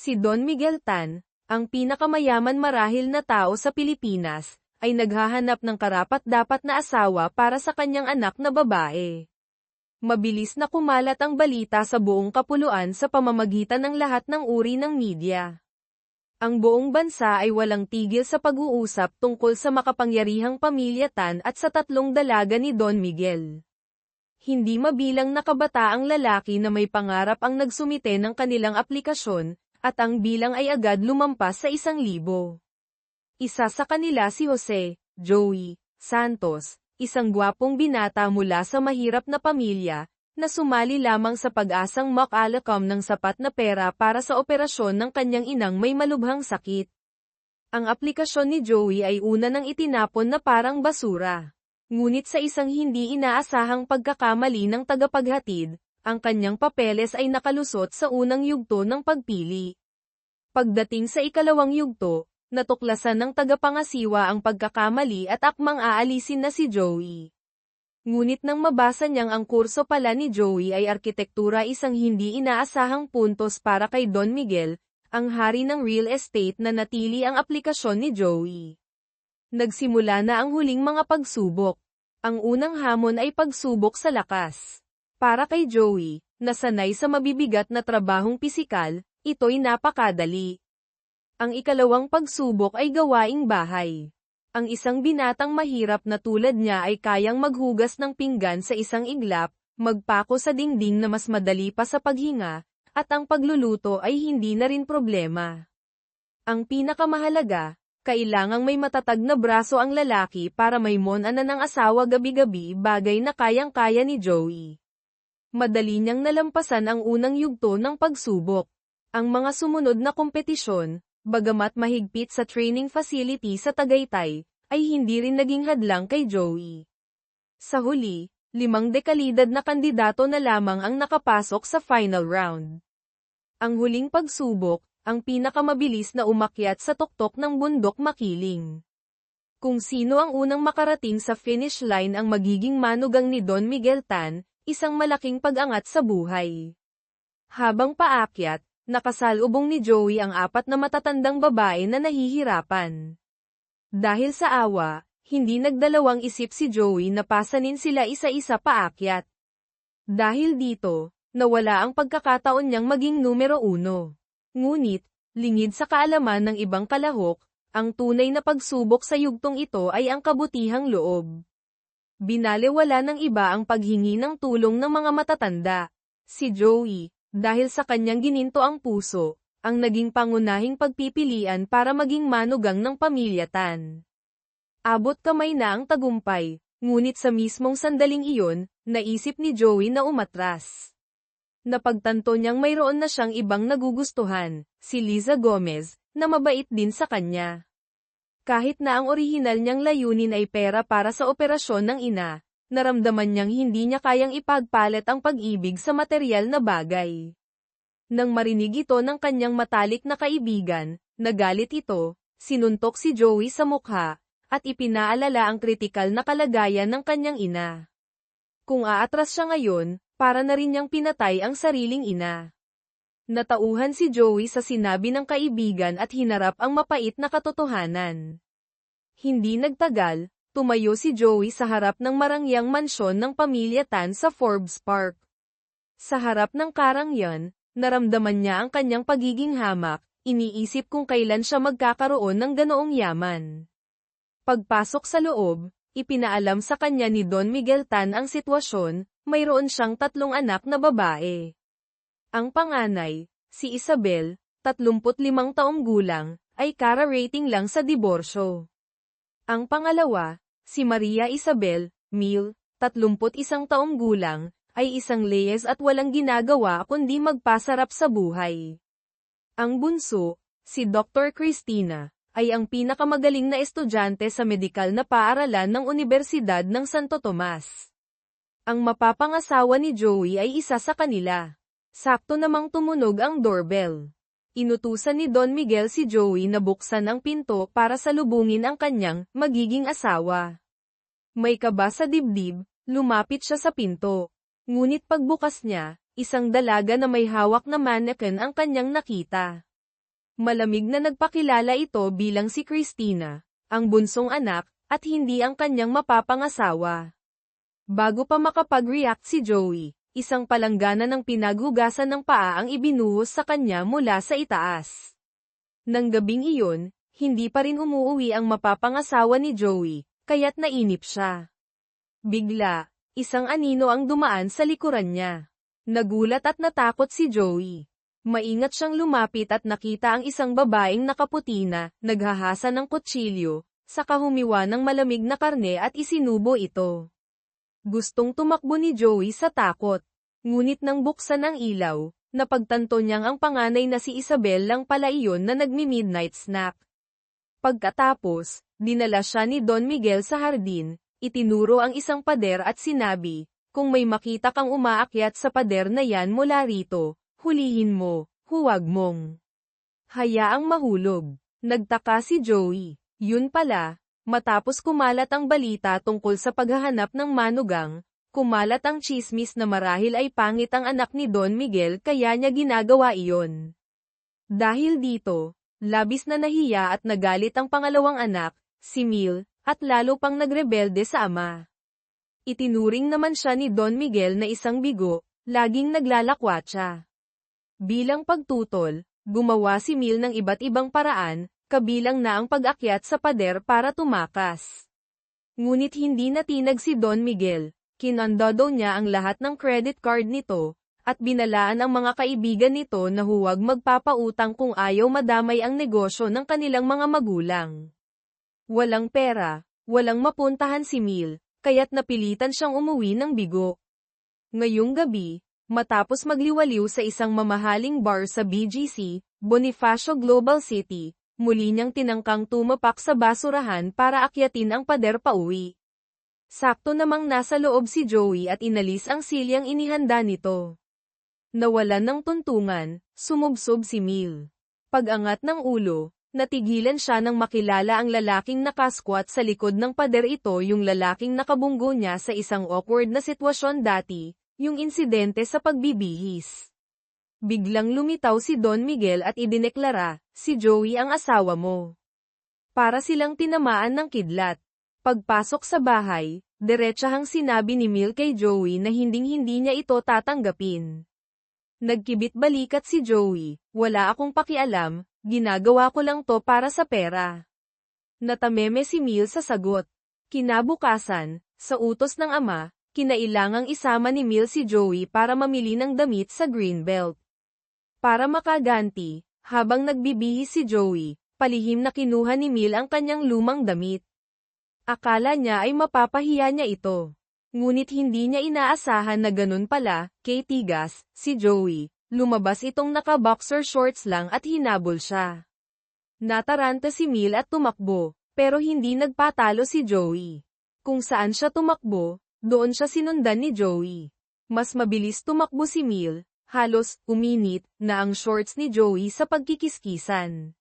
Si Don Miguel Tan, ang pinakamayaman marahil na tao sa Pilipinas, ay naghahanap ng karapat-dapat na asawa para sa kanyang anak na babae. Mabilis na kumalat ang balita sa buong kapuluan sa pamamagitan ng lahat ng uri ng media. Ang buong bansa ay walang tigil sa pag-uusap tungkol sa makapangyarihang pamilya Tan at sa tatlong dalaga ni Don Miguel. Hindi mabilang na kabataang lalaki na may pangarap ang nagsumite ng kanilang aplikasyon, at ang bilang ay agad lumampas sa 1,000. Isa sa kanila si Jose Joey Santos, isang gwapong binata mula sa mahirap na pamilya, na sumali lamang sa pag-asang makalakam ng sapat na pera para sa operasyon ng kanyang inang may malubhang sakit. Ang aplikasyon ni Joey ay una nang itinapon na parang basura. Ngunit sa isang hindi inaasahang pagkakamali ng tagapaghatid, ang kanyang papeles ay nakalusot sa unang yugto ng pagpili. Pagdating sa ikalawang yugto, natuklasan ng tagapangasiwa ang pagkakamali at akmang aalisin na si Joey. Ngunit nang mabasa niyang ang kurso pala ni Joey ay arkitektura, isang hindi inaasahang puntos para kay Don Miguel, ang hari ng real estate, na natili ang aplikasyon ni Joey. Nagsimula na ang huling mga pagsubok. Ang unang hamon ay pagsubok sa lakas. Para kay Joey, na sanay sa mabibigat na trabahong pisikal, ito'y napakadali. Ang ikalawang pagsubok ay gawaing bahay. Ang isang binatang mahirap na tulad niya ay kayang maghugas ng pinggan sa isang iglap, magpako sa dingding na mas madali pa sa paghinga, at ang pagluluto ay hindi na rin problema. Ang pinakamahalaga, kailangang may matatag na braso ang lalaki para may monanan ng asawa gabi-gabi, bagay na kayang-kaya ni Joey. Madali niyang nalampasan ang unang yugto ng pagsubok. Ang mga sumunod na kompetisyon, bagamat mahigpit sa training facility sa Tagaytay, ay hindi rin naging hadlang kay Joey. Sa huli, 5 dekalidad na kandidato na lamang ang nakapasok sa final round. Ang huling pagsubok, ang pinakamabilis na umakyat sa tuktok ng bundok makiling. Kung sino ang unang makarating sa finish line ang magiging manugang ni Don Miguel Tan, isang malaking pag-angat sa buhay. Habang paakyat, nakasalubong ni Joey ang 4 na matatandang babae na nahihirapan. Dahil sa awa, hindi nagdalawang isip si Joey na pasanin sila isa-isa paakyat. Dahil dito, nawala ang pagkakataon niyang maging numero 1. Ngunit, lingid sa kaalaman ng ibang kalahok, ang tunay na pagsubok sa yugtong ito ay ang kabutihang loob. Binalewala ng iba ang paghingi ng tulong ng mga matatanda. Si Joey, dahil sa kanyang gininto ang puso, ang naging pangunahing pagpipilian para maging manugang ng pamilya Tan. Abot kamay na ang tagumpay, ngunit sa mismong sandaling iyon, naisip ni Joey na umatras. Napagtanto niyang mayroon na siyang ibang nagugustuhan, si Liza Gomez, na mabait din sa kanya. Kahit na ang orihinal niyang layunin ay pera para sa operasyon ng ina, naramdaman niyang hindi niya kayang ipagpalit ang pag-ibig sa materyal na bagay. Nang marinig ito ng kanyang matalik na kaibigan, nagalit ito, sinuntok si Joey sa mukha, at ipinaalala ang kritikal na kalagayan ng kanyang ina. Kung aatras siya ngayon, para na rin niyang pinatay ang sariling ina. Natauhan si Joey sa sinabi ng kaibigan at hinarap ang mapait na katotohanan. Hindi nagtagal, tumayo si Joey sa harap ng marangyang mansyon ng pamilya Tan sa Forbes Park. Sa harap ng karangyan, naramdaman niya ang kanyang pagiging hamak, iniisip kung kailan siya magkakaroon ng ganoong yaman. Pagpasok sa loob, ipinaalam sa kanya ni Don Miguel Tan ang sitwasyon, mayroon siyang 3 anak na babae. Ang panganay, si Isabel, 35 taong gulang, ay kara-rating lang sa diborsyo. Ang pangalawa, si Maria Isabel Mil, 31 taong gulang, ay isang leyes at walang ginagawa kundi magpasarap sa buhay. Ang bunso, si Dr. Cristina, ay ang pinakamagaling na estudyante sa medikal na paaralan ng Universidad ng Santo Tomas. Ang mapapangasawa ni Joey ay isa sa kanila. Sakto namang tumunog ang doorbell. Inutusan ni Don Miguel si Joey na buksan ang pinto para salubungin ang kanyang magiging asawa. May kaba sa dibdib, lumapit siya sa pinto. Ngunit pagbukas niya, isang dalaga na may hawak na mannequin ang kanyang nakita. Malamig na nagpakilala ito bilang si Christina, ang bunsong anak, at hindi ang kanyang mapapangasawa. Bago pa makapag-react si Joey, isang palanggana ng pinaghugasan ng paa ang ibinuhos sa kanya mula sa itaas. Nang gabing iyon, hindi pa rin umuuwi ang mapapangasawa ni Joey, kaya't nainip siya. Bigla, isang anino ang dumaan sa likuran niya. Nagulat at natakot si Joey. Maingat siyang lumapit at nakita ang isang babaeng nakaputi na, naghahasa ng kutsilyo, saka humiwa ng malamig na karne at isinubo ito. Gustong tumakbo ni Joey sa takot. Ngunit nang buksan ang ilaw, napagtanto niyang ang panganay na si Isabel lang pala iyon na nagmi-midnight snack. Pagkatapos, dinala siya ni Don Miguel sa hardin, itinuro ang isang pader at sinabi, kung may makita kang umaakyat sa pader na yan mula rito, hulihin mo, huwag mong hayaang mahulog. Nagtaka si Joey. Yun pala, matapos kumalat ang balita tungkol sa paghahanap ng manugang, kumalat ang tsismis na marahil ay pangit ang anak ni Don Miguel kaya niya ginagawa iyon. Dahil dito, labis na nahiya at nagalit ang pangalawang anak, si Mil, at lalo pang nagrebelde sa ama. Itinuring naman siya ni Don Miguel na isang bigo, laging naglalakwatsa. Bilang pagtutol, gumawa si Mil ng iba't ibang paraan, kabilang na ang pag-akyat sa pader para tumakas. Ngunit hindi natinag si Don Miguel, kinandado niya ang lahat ng credit card nito, at binalaan ang mga kaibigan nito na huwag magpapautang kung ayaw madamay ang negosyo ng kanilang mga magulang. Walang pera, walang mapuntahan si Mil, kaya't napilitan siyang umuwi ng bigo. Ngayong gabi, matapos magliwaliw sa isang mamahaling bar sa BGC, Bonifacio Global City, muli niyang tinangkang tumapak sa basurahan para akyatin ang pader pauwi. Sakto namang nasa loob si Joey at inalis ang silyang inihanda nito. Nawalan ng tuntungan, sumubsob si Mil. Pag-angat ng ulo, natigilan siya nang makilala ang lalaking nakasquat sa likod ng pader. Ito yung lalaking nakabunggo niya sa isang awkward na sitwasyon dati, yung insidente sa pagbibihis. Biglang lumitaw si Don Miguel at idineklara, si Joey ang asawa mo. Para silang tinamaan ng kidlat. Pagpasok sa bahay, diretsahang sinabi ni Mil kay Joey na hinding-hindi niya ito tatanggapin. Nagkibit balikat si Joey, wala akong pakialam, ginagawa ko lang to para sa pera. Natameme si Mil sa sagot. Kinabukasan, sa utos ng ama, kinailangang isama ni Mil si Joey para mamili ng damit sa Greenbelt. Para makaganti, habang nagbibihis si Joey, palihim na kinuha ni Mil ang kanyang lumang damit. Akala niya ay mapapahiya niya ito. Ngunit hindi niya inaasahan na ganun pala, kay tigas, si Joey. Lumabas itong naka-boxer shorts lang at hinabol siya. Nataranta si Mil at tumakbo, pero hindi nagpatalo si Joey. Kung saan siya tumakbo, doon siya sinundan ni Joey. Mas mabilis tumakbo si Mil, halos uminit na ang shorts ni Joey sa pagkikiskisan.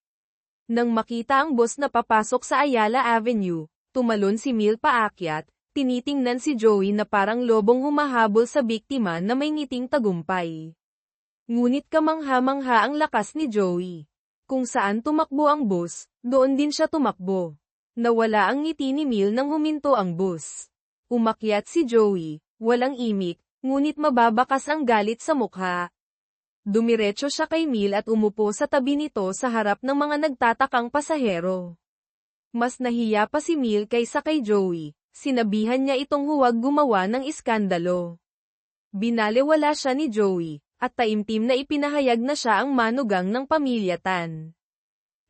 Nang makita ang boss na papasok sa Ayala Avenue, tumalon si Mil paakyat, tinitingnan si Joey na parang lobong humahabol sa biktima na may ngiting tagumpay. Ngunit kamangha-mangha ang lakas ni Joey. Kung saan tumakbo ang boss, doon din siya tumakbo. Nawala ang ngiti ni Mil nang huminto ang boss. Umakyat si Joey, walang imik, ngunit mababakas ang galit sa mukha. Dumiretso siya kay Mil at umupo sa tabi nito sa harap ng mga nagtatakang pasahero. Mas nahiya pa si Mil kaysa kay Joey, sinabihan niya itong huwag gumawa ng iskandalo. Binalewala siya ni Joey, at taimtim na ipinahayag na siya ang manugang ng pamilya Tan.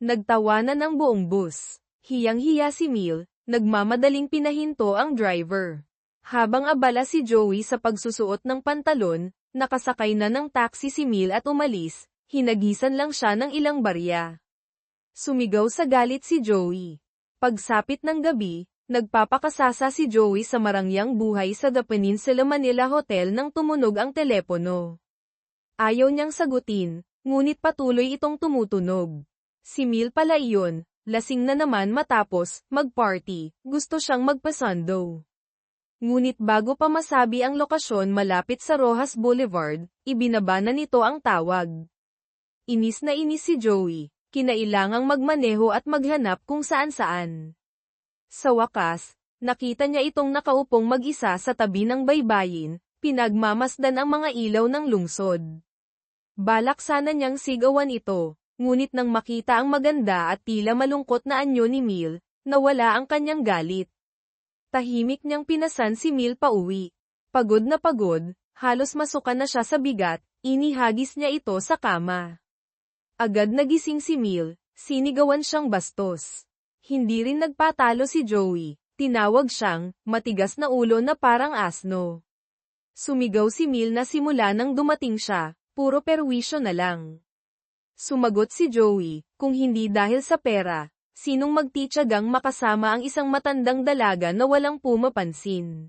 Nagtawanan ang buong bus. Hiyang-hiya si Mil, nagmamadaling pinahinto ang driver. Habang abala si Joey sa pagsusuot ng pantalon, nakasakay na ng taxi si Mil at umalis, hinagisan lang siya ng ilang barya. Sumigaw sa galit si Joey. Pagsapit ng gabi, nagpapakasasa si Joey sa marangyang buhay sa The Peninsula Manila Hotel nang tumunog ang telepono. Ayaw niyang sagutin, ngunit patuloy itong tumutunog. Si Mil pala iyon, lasing na naman matapos mag-party, gusto siyang magpasundo. Ngunit bago pa masabi ang lokasyon malapit sa Rojas Boulevard, ibinaba na nito ang tawag. Inis na inis si Joey, kinailangang magmaneho at maghanap kung saan-saan. Sa wakas, nakita niya itong nakaupong mag-isa sa tabi ng baybayin, pinagmamasdan ang mga ilaw ng lungsod. Balak sana niyang sigawan ito, ngunit nang makita ang maganda at tila malungkot na anyo ni Mil, nawala ang kanyang galit. Tahimik niyang pinasan si Mil pauwi. Pagod na pagod, halos masukan na siya sa bigat, inihagis niya ito sa kama. Agad nagising si Mil, sinigawan siyang bastos. Hindi rin nagpatalo si Joey, tinawag siyang, matigas na ulo na parang asno. Sumigaw si Mil na simula nang dumating siya, puro perwisyo na lang. Sumagot si Joey, kung hindi dahil sa pera, sinong magtitiyagang makasama ang isang matandang dalaga na walang pumapansin.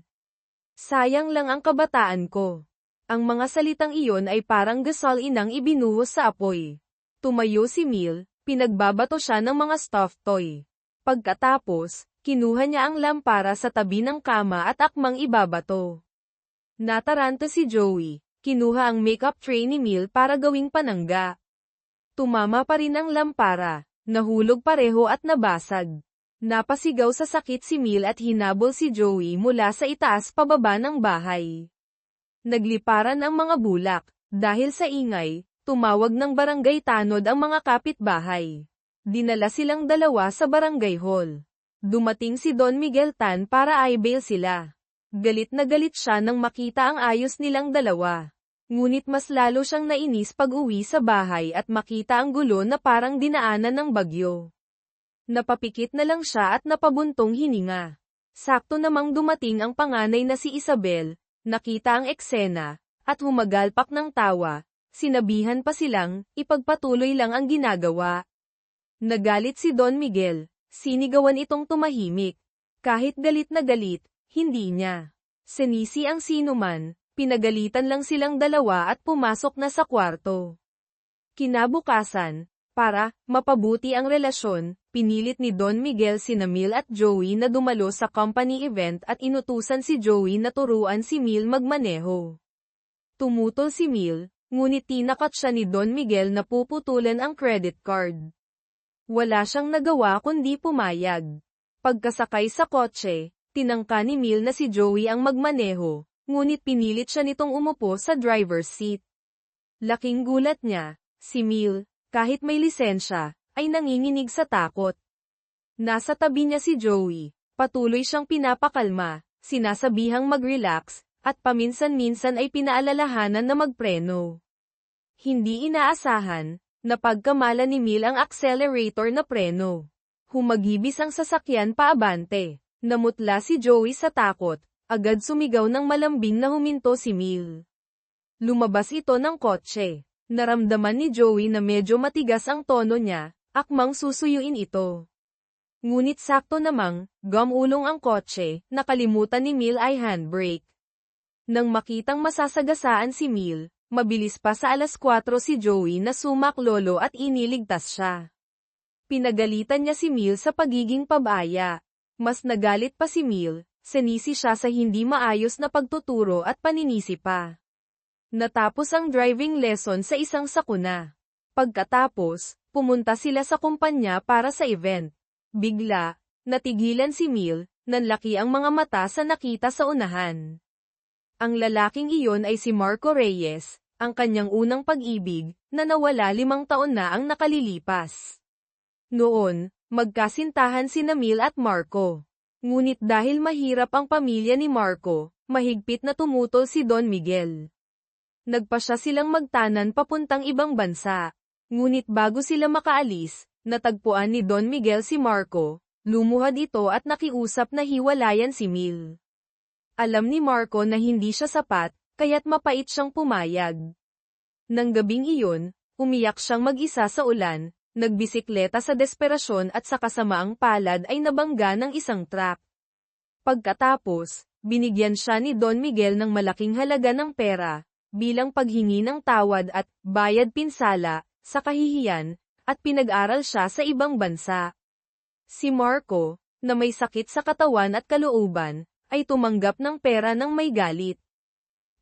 Sayang lang ang kabataan ko. Ang mga salitang iyon ay parang gasolinang ibinuhos sa apoy. Tumayo si Mil, pinagbabato siya ng mga stuffed toy. Pagkatapos, kinuha niya ang lampara sa tabi ng kama at akmang ibabato. Nataranta si Joey, kinuha ang makeup tray ni Mil para gawing panangga. Tumama pa rin ang lampara, nahulog pareho at nabasag. Napasigaw sa sakit si Mil at hinabol si Joey mula sa itaas pababa ng bahay. Nagliparan ang mga bulak, dahil sa ingay, tumawag ng barangay tanod ang mga kapitbahay. Dinala silang dalawa sa barangay hall. Dumating si Don Miguel Tan para i-bail sila. Galit na galit siya nang makita ang ayos nilang dalawa. Ngunit mas lalo siyang nainis pag-uwi sa bahay at makita ang gulo na parang dinaanan ng bagyo. Napapikit na lang siya at napabuntong hininga. Sakto namang dumating ang panganay na si Isabel, nakita ang eksena, at humagalpak ng tawa. Sinabihan pa silang, ipagpatuloy lang ang ginagawa. Nagalit si Don Miguel, sinigawan itong tumahimik. Kahit galit na galit, hindi niya sinisi ang sinuman, pinagalitan lang silang dalawa at pumasok na sa kwarto. Kinabukasan, para mapabuti ang relasyon, pinilit ni Don Miguel sina Mil at Joey na dumalo sa company event at inutusan si Joey na turuan si Mil magmaneho. Tumutol si Mil, ngunit tinakat siya ni Don Miguel na puputulan ang credit card. Wala siyang nagawa kundi pumayag. Pagkasakay sa kotse, tinangka ni Mil na si Joey ang magmaneho, ngunit pinilit siya nitong umupo sa driver's seat. Laking gulat niya, si Mil, kahit may lisensya, ay nanginginig sa takot. Nasa tabi niya si Joey, patuloy siyang pinapakalma, sinasabihang mag-relax, at paminsan-minsan ay pinaalalahanan na magpreno. Hindi inaasahan, napagkamala ni Mil ang accelerator na preno. Humagibis ang sasakyan paabante. Namutla si Joey sa takot, agad sumigaw ng malambing na huminto si Mil. Lumabas ito ng kotse. Naramdaman ni Joey na medyo matigas ang tono niya, akmang susuyuin ito. Ngunit sakto namang, gumulong ang kotse, nakalimutan ni Mil ay handbrake. Nang makitang masasagasaan si Mil, mabilis pa sa 4 si Joey na sumaklolo at iniligtas siya. Pinagalitan niya si Mil sa pagiging pabaya. Mas nagalit pa si Mil, sinisi siya sa hindi maayos na pagtuturo at paninisi pa. Natapos ang driving lesson sa isang sakuna. Pagkatapos, pumunta sila sa kumpanya para sa event. Bigla, natigilan si Mil, nanlaki ang mga mata sa nakita sa unahan. Ang lalaking iyon ay si Marco Reyes, ang kanyang unang pag-ibig, na nawala 5 taon na ang nakalilipas. Noon, magkasintahan sina Mil at Marco. Ngunit dahil mahirap ang pamilya ni Marco, mahigpit na tumutol si Don Miguel. Nagpasya silang magtanan papuntang ibang bansa. Ngunit bago sila makaalis, natagpuan ni Don Miguel si Marco, lumuhad ito at nakiusap na hiwalayan si Mil. Alam ni Marco na hindi siya sapat, kaya't mapait siyang pumayag. Nang gabing iyon, umiyak siyang mag-isa sa ulan, nagbisikleta sa desperasyon at sa kasamaang palad ay nabangga ng isang truck. Pagkatapos, binigyan siya ni Don Miguel ng malaking halaga ng pera, bilang paghingi ng tawad at bayad pinsala, sa kahihiyan, at pinag-aral siya sa ibang bansa. Si Marco, na may sakit sa katawan at kalooban, ay tumanggap ng pera ng may galit.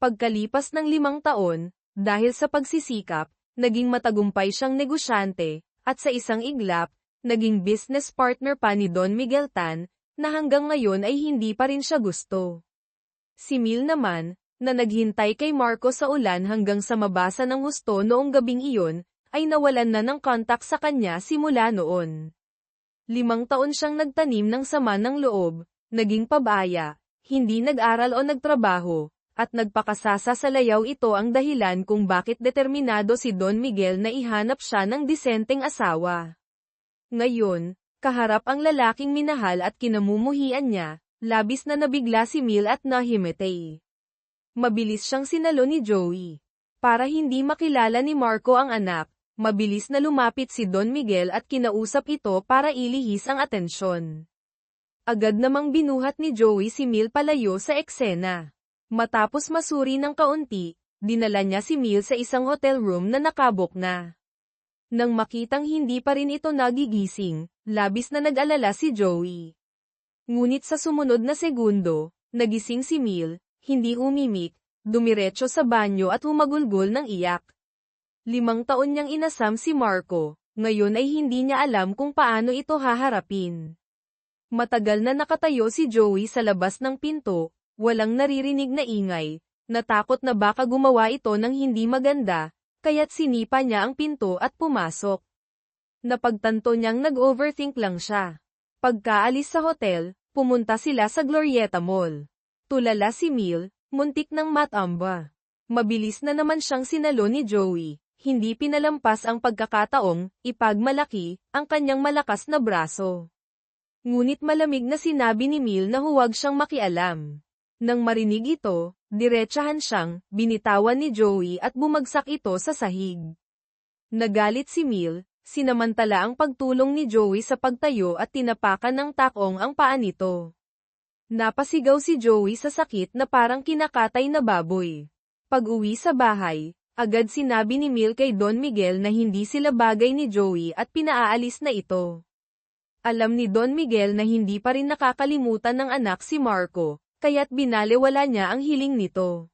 Pagkalipas ng 5 taon, dahil sa pagsisikap, naging matagumpay siyang negosyante, at sa isang iglap, naging business partner pa ni Don Miguel Tan, na hanggang ngayon ay hindi pa rin siya gusto. Si Mil naman, na naghintay kay Marco sa ulan hanggang sa mabasa ng husto noong gabing iyon, ay nawalan na ng kontak sa kanya simula noon. 5 taon siyang nagtanim ng sama ng loob, naging pabaya, hindi nag-aral o nagtrabaho, at nagpakasasa sa layaw. Ito ang dahilan kung bakit determinado si Don Miguel na ihanap siya ng disenteng asawa. Ngayon, kaharap ang lalaking minahal at kinamumuhian niya, labis na nabigla si Mil at nahimatay. Mabilis siyang sinalo ni Joey. Para hindi makilala ni Marco ang anak, mabilis na lumapit si Don Miguel at kinausap ito para ilihis ang atensyon. Agad namang binuhat ni Joey si Mil palayo sa eksena. Matapos masuri ng kaunti, dinala niya si Mil sa isang hotel room na nakabook na. Nang makitang hindi pa rin ito nagigising, labis na nag-alala si Joey. Ngunit sa sumunod na segundo, nagising si Mil, hindi umimik, dumiretso sa banyo at humagulgol ng iyak. 5 taon niyang inasam si Marco, ngayon ay hindi niya alam kung paano ito haharapin. Matagal na nakatayo si Joey sa labas ng pinto, walang naririnig na ingay, natakot na baka gumawa ito ng hindi maganda, kaya't sinipa niya ang pinto at pumasok. Napagtanto niyang nag-overthink lang siya. Pagkaalis sa hotel, pumunta sila sa Glorieta Mall. Tulala si Mil, muntik ng matamba. Mabilis na naman siyang sinalo ni Joey, hindi pinalampas ang pagkakataong ipagmalaki ang kanyang malakas na braso. Ngunit malamig na sinabi ni Mil na huwag siyang makialam. Nang marinig ito, diretsahan siyang binitawan ni Joey at bumagsak ito sa sahig. Nagalit si Mil, sinamantala ang pagtulong ni Joey sa pagtayo at tinapakan ng takong ang paa nito. Napasigaw si Joey sa sakit na parang kinakatay na baboy. Pag-uwi sa bahay, agad sinabi ni Mil kay Don Miguel na hindi sila bagay ni Joey at pinaalis na ito. Alam ni Don Miguel na hindi pa rin nakakalimutan ng anak si Marco, kaya't binalewala niya ang hiling nito.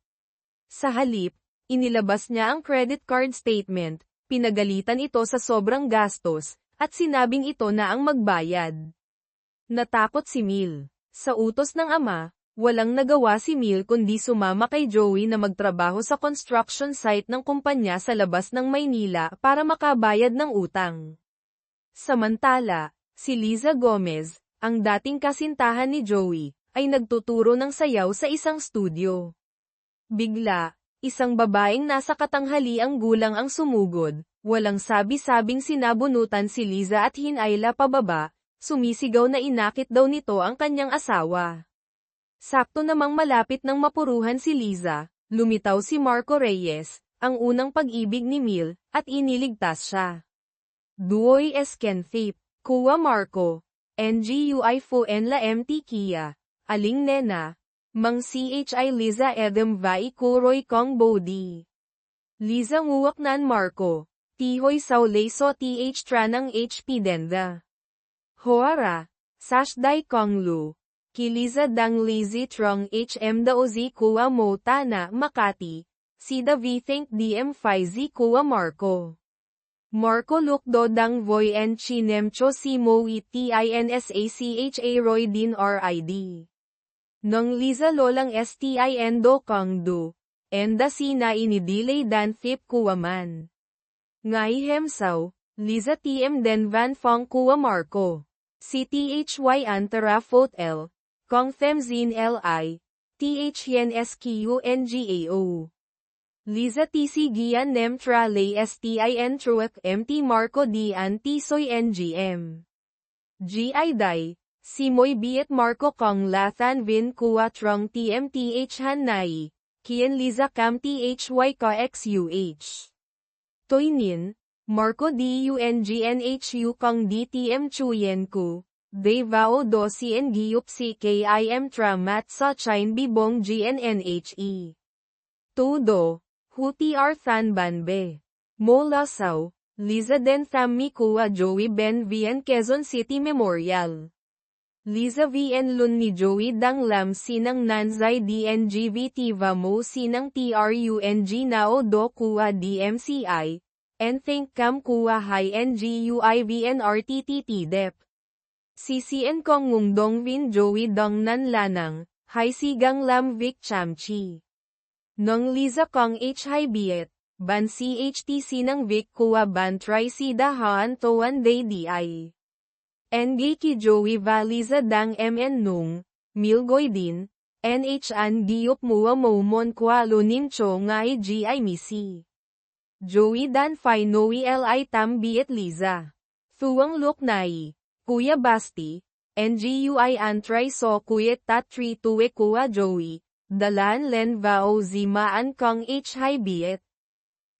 Sa halip, inilabas niya ang credit card statement, pinagalitan ito sa sobrang gastos, at sinabing ito na ang magbayad. Natakot si Mil. Sa utos ng ama, walang nagawa si Mil kundi sumama kay Joey na magtrabaho sa construction site ng kumpanya sa labas ng Maynila para makabayad ng utang. Samantala, si Liza Gomez, ang dating kasintahan ni Joey, ay nagtuturo ng sayaw sa isang studio. Bigla, isang babaeng nasa katanghaliang gulang ang sumugod, walang sabi-sabing sinabunutan si Liza at hinayla pababa, sumisigaw na inakit daw nito ang kanyang asawa. Sakto namang malapit nang mapuruhan si Liza, lumitaw si Marco Reyes, ang unang pag-ibig ni Mil, at iniligtas siya. Duoy Eskenthip, Kuwa Marco, NGUI Fu en la MT Kia. Aling Nena, Mang Chi Liza Edem Vai Kuroy Kong Bodi. Liza Nguwak Nan Marco, Tihoy Saulay So Th Tranang HP Denda. Hoara, Sash Dai Kong Lu, Kiliza Dang Lizi Trong HM Daozi Kuwa Mo Tana Makati, Sida V Think DM Fizi Kuwa Marco. Marco Lukdo Dang Voy En Chinemcho Si Mo Tinsacha Roy Din RID. Nang Liza Lolang Stin Do Kong Du, Enda Sina Inidilay Dan Thip Kuwaman. Ngai Hemsaw, Liza TM Den Van Fong Kuwa Marco. CTHY Antara Phot L, Kong Them Zin Li, THN SQNGAO. Liza TC Gian Nem Tra Lay STIN Truak MT Marco Dian Tisoy NGM. GI Dai, Simoy Biet Marco Kong Lathan Vin Kua Trong TMTH Han Nai, Kien Liza Cam THY Ka XUH. Toynin, Marco DUNGNHU Kong DTM Chuyen Ku, De Vao Do Cien Giup CKIM Tramat Sa Chine Bibong GNNHE. Todo, Hutr Than Banbe. Mo Lasaw, Liza Den Tham Mi Kua Joey Ben Vian Quezon City Memorial. Liza VN Lun ni Joey Dang Lam Sinang Nanzai DNGV Tiva Mo Sinang TRUNG Nao Do Kua DMCI, and think kam kuwa hai nguivnrttt dep. CCN kong ngung dong vin Joey dong nan lanang, hai sigang lam Vic chamchi. Nong Liza kong hi biet, ban CHTC ng Vic kuwa ban try si dahaan toan day di. Nga ki Joey va Liza dang mn nung, milgoy din, an giup mua momon kwa lunim cho ngai gi misi. Joey dan fai noi li tam biet Liza. Thuang look nai. Kuya Basti, ngui an try so kuya tat 3 tuwe kuwa Joey, dalan len vao zimaan kong hi biet.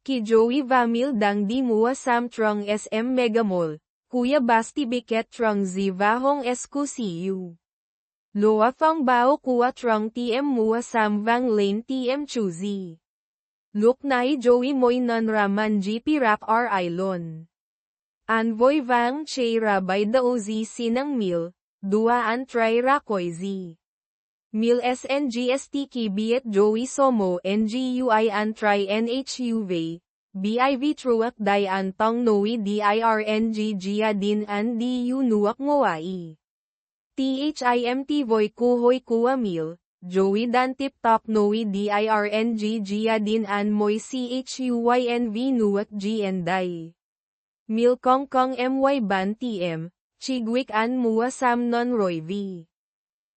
Ki Joey va mil dang di mua sam trong SM Megamall, kuya Basti biket trong ziva hong SQCU. Loa fong bao kuwa trong TM mua sam vang lane TM chuzi. Look nai Joey moy non raman GP rap R Ilon. Anvoy vang che rabay dao zi sinang mil, dua an try rakoy zi. Mil SNGST ki biet Joey somo ngui an try NHUV, BIV truak day an tong noi dirng gia din an du nuak ngawai. THIMT voy kuhoy kuwa mil, Joey dan tip top noi dirng gia din an moy CHUYNV nuak gnday. Mil kong kong my ban tm, chigwik an mua sam non roy v.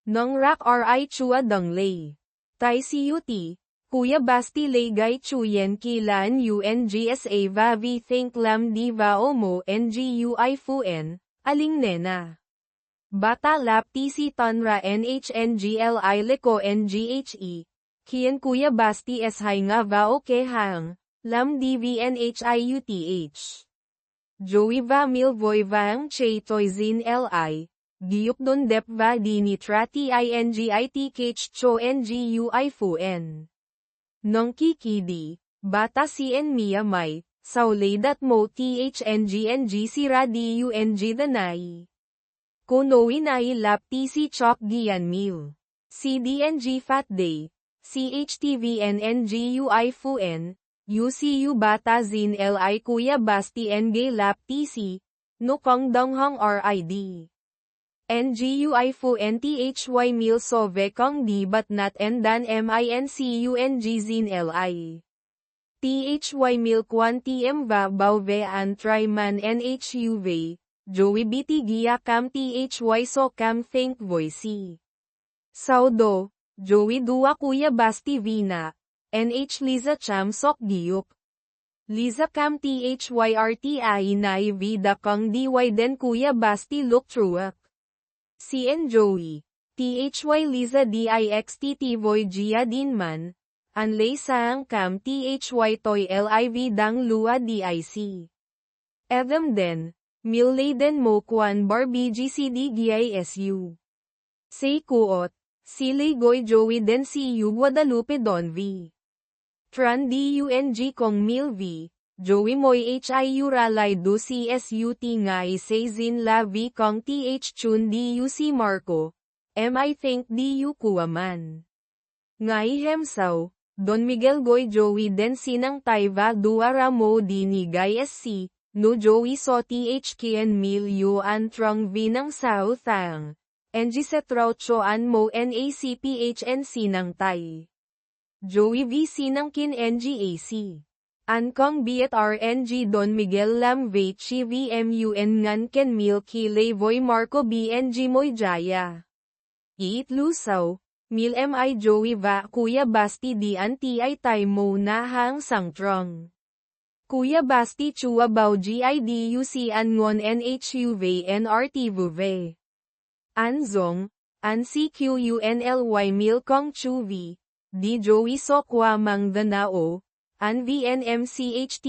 Nong rak ri chua dong lay. Tai CUT, kuya Basti lay gay chuyen kilan UNGSA va vi think lam di va omo ngui fuen, aling nena. Bata lap TC tonra NHNGLI liko NGHE, kien kuya Basti es hay nga va oke hang, lam DVNHIUTH. Joey va mil voy vang che toy zin li, giup don dep va di nitra tingitkh cho ngui fuen. Nong kikidi, bata cn mia may, sauledat mo thngnng sira dung danai. Konoi nai lap tc chok gian mil. CDNG fat day, CHTVNNGui fuen. UCU bata zin li kuya Basti nga lap tc, no kong donghong RID. NGUI fu nthy mil so ve kong di but not endan mincung zin li. Thy mil kwan tm va bao ve an try man nhuv, Joey biti gia kam thy so kam think voice. Saudo, Joey dua kuya Basti vina. NH Liza Cham Sok Giup. Liza Cam THYRTI Nai Vida Kong DY Den Kuya Basti Look Truak. CN Joey. THY Liza DIXTT Voy Gia Dinman. Anlay Saang Cam THY Toy LIV Dang Lua DIC. Evem Den. Millay Den Mo Kwan Bar BGCD GISU. Say Kuot. Silay Goy Joey Den CU Guadalupe Don V. Tran dung kong mil v, Joey moy hiu ralay do csut ngay say zin la v kong th chun duc Marco, I think du kuwaman. Ngay hemsaw, Don Miguel Goy Joey den sinang taiva duara mo di ni gay sc, no Joey so th kien mil yu an trong v ng sao thang, ng setraw cho an mo nacphn sinang tay. Joey v sinang kin ngac. Ankong biet RNG Don Miguel Lam ve chi vmun ngan ken mil kilay voy Marco BNG moy jaya. Iit lusaw, mil mi Joey va kuya Basti di anti ay tay mo na hang sangtrong. Kuya Basti chua bao giduc an ngon nhuv nrt vuve. Anzong, an cqunly mil kong chuvi. Di Joey so kwa mang danao, an vnmchtlyc.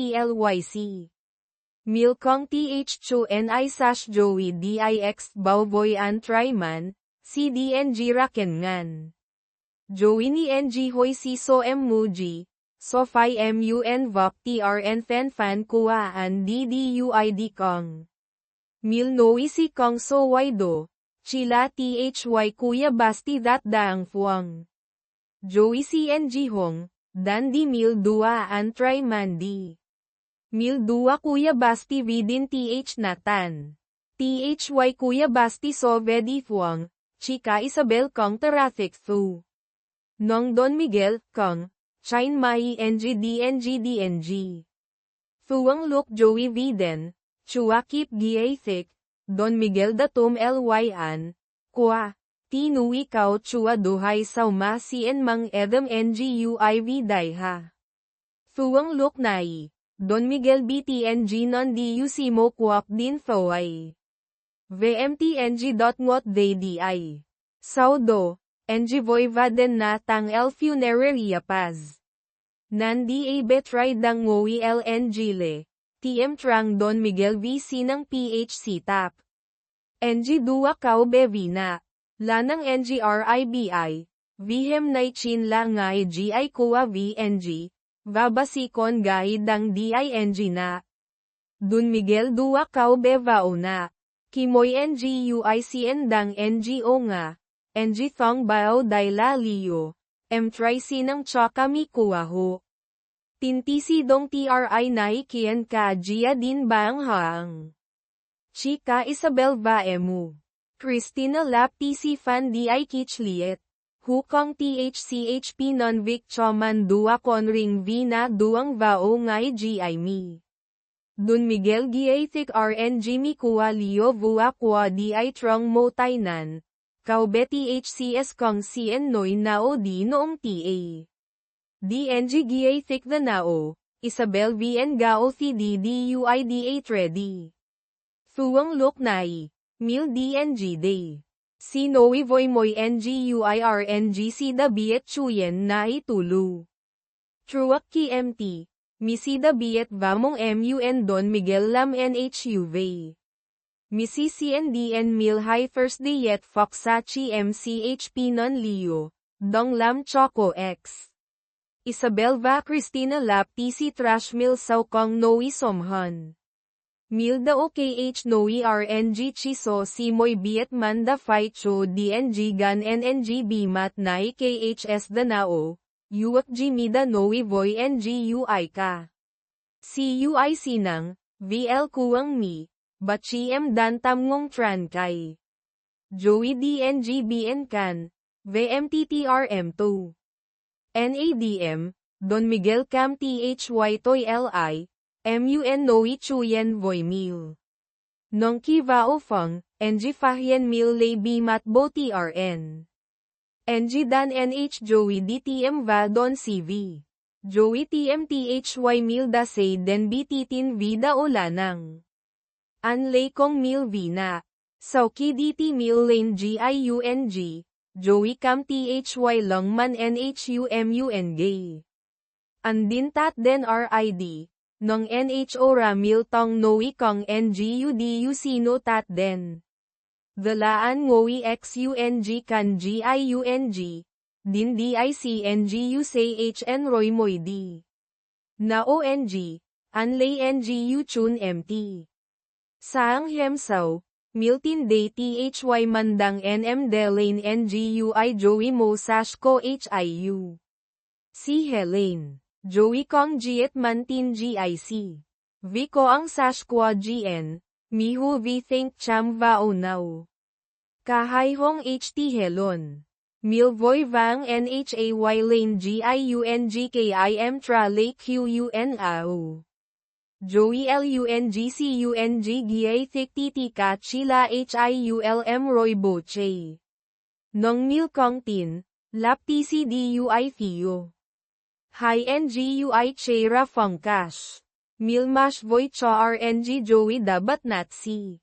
Mil kong th chu ni sash Joey dix bao voy an tryman, cdng raken ngan. Joey ni ng hoy si so muji, so fi mun vop trn fan fan kuwaan dduid kong. Mil noi si kong so waido, chila thy kuya Basti that daang fuang. Joey CNG Hong, dan di mil dua an try mandi. Mil dua Kuya Basti Vidin Th Natan. Thy Kuya Basti Sovedi Fuang, Chika Isabel Kong Tarathik Thu. Nong Don Miguel, Kong, Chine Mai NG. Thuang Luk Joey Viden, Chua Kip Giathik, Don Miguel Datum Lyan, Kwa, Tinui Kao Chua Duhay Sauma Sien Mang Edam NGUIV Daiha. Thuang Luk Nai, Don Miguel BTNG Non Diusimo Kwak Din Thoay. VMTNG.ngot Di. Saudo, NG Voivaden na Tang El Funeraria Paz. Nandi A Betray Dang Ngoi LNGle, TM Trang Don Miguel VC ng PHC TAP. NG Dua Kao Bevina, Lanang NGRIBI, Vihem Nay Chin La Ngay GI Kuwa VNG, Vabasikon Gai Dang DING na. Don Miguel Dua Kao Bevao na. Kimoy NGUICN Dang NGO nga, NG Thong Bao Dai La Lio, M-Tri ng Choka Mi Kuwaho. Tintisi Dong TRI Nai Kian Ka Jia Din Bang Haang. Chika Isabel Vaemu. Christina Lap TC Fan Di Kichliet. Hukong THCHP Non-Vic Choman Dua Conring Vina Duang Vao Ngai GI Mi. Don Miguel Giathik RNG Mikua Leo Vua Kwa Di Trong Mo Tainan, Kao Betty HCS Kong Cien Noi Nao Di Noong TA. DNG Giathik The Nao, Isabel VN Gao Thi DUIDA Tredi. Thuang Luk Nai, Mil DNG Day. Si Noi Voy Moy NGUIRNG Si Da Biet Chuyen Nai Tulu. Truak Ki MT. Misida Biet Vamong MUN Don Miguel Lam NHUV. Misi CNDN Mil High First Day Yet Foxachi MCHP Non Leo, Dong Lam Choco X. Isabel Va Cristina Lap TC Trash Mil Sao Kong Noi Somhan. Mil Da OKH Noi RNG Chiso Simoy Biet Manda Fight Cho DNG Gan NNG Bimat Nai KHS Danao. Yuak Jimida Noi Voy NGUI ka. CUI Sinang, VL Kuang Mi, Bachiem Dan Tamngong Tran Kai. Joey DNG BN Kan, VMTTRM2. NADM, Don Miguel Cam THY Toy LI, MUN Noi Chuyen Voy Mil. Nong Ki Vao Feng, NG Fahyen Mil Lay Bimat Bo TRN. NG Dan NH Joey DTM Va Don CV. Joey TM THY Mil Da Say Den BTTin Vida Olanang. Anlay Kong Mil Vina. Sauki DT Mil Lane GIUNG. Joey Cam THY Longman NHUMUN Gay. Andin Tat Den RID. Nong NHO Ramil Tong Noi Kong NGUDU Sino Tat Den. Galaan Ngoi XUNG Kan GIUNG, Din DICNGU Say HN Roy Moy D. Na ONG, Anlay NGU Chun MT. Saang Hemsaw, Miltin Day THY Mandang NM Delane NGUI Joey Mo Sashko HIU. Si Helene, Joey Kong Giet Mantin GIC. Vico ang Sashkwa GN. Mihu vi think cham vao now. Kahay hong HT Helon. Milvoy vang NHAY lane GIUNGKIM tra lake QUN AO. Joey LUNGCUNG Giay thick titi ka chila HIULM Roy Boche. Nong Mil Kong Tin, Lap TCDUI Theo. Hi NGUI Chera Fongkash. Milmash Voy Cha RNG Joey Dabat Natsi.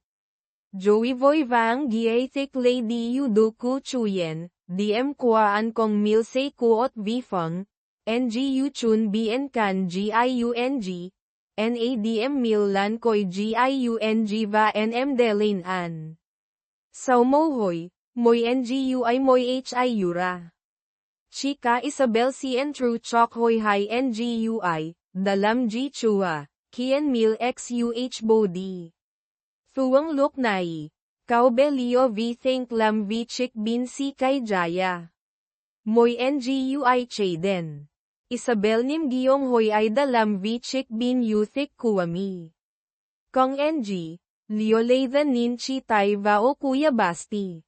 Joey Voy Vang Giay Thick Lady Yudoku Chuyen, DM Kwaan Kong Mil Say Kuot Vifong, NGU Chun BN Kan GIUNG, NADM Mil Lan Koy GIUNG Va NM Delin An. Sao Mohoy, Moy NGUI Moy HIURA. Chika Isabel CN True Chok Hoy Hi NGUI. Dalam G Chua, Kian Mil XUH Bodi. Thuang Luk Nai. Kao Belio V Think Lam V Chik Bin Si Kay Jaya. Moy NGUI Chaden. Isabel Nim Giyong Hoy ay dalam vi chik bin yuthik kuwami. Kong NG, Leolathan Nin Chi Tai Vao Kuya Basti.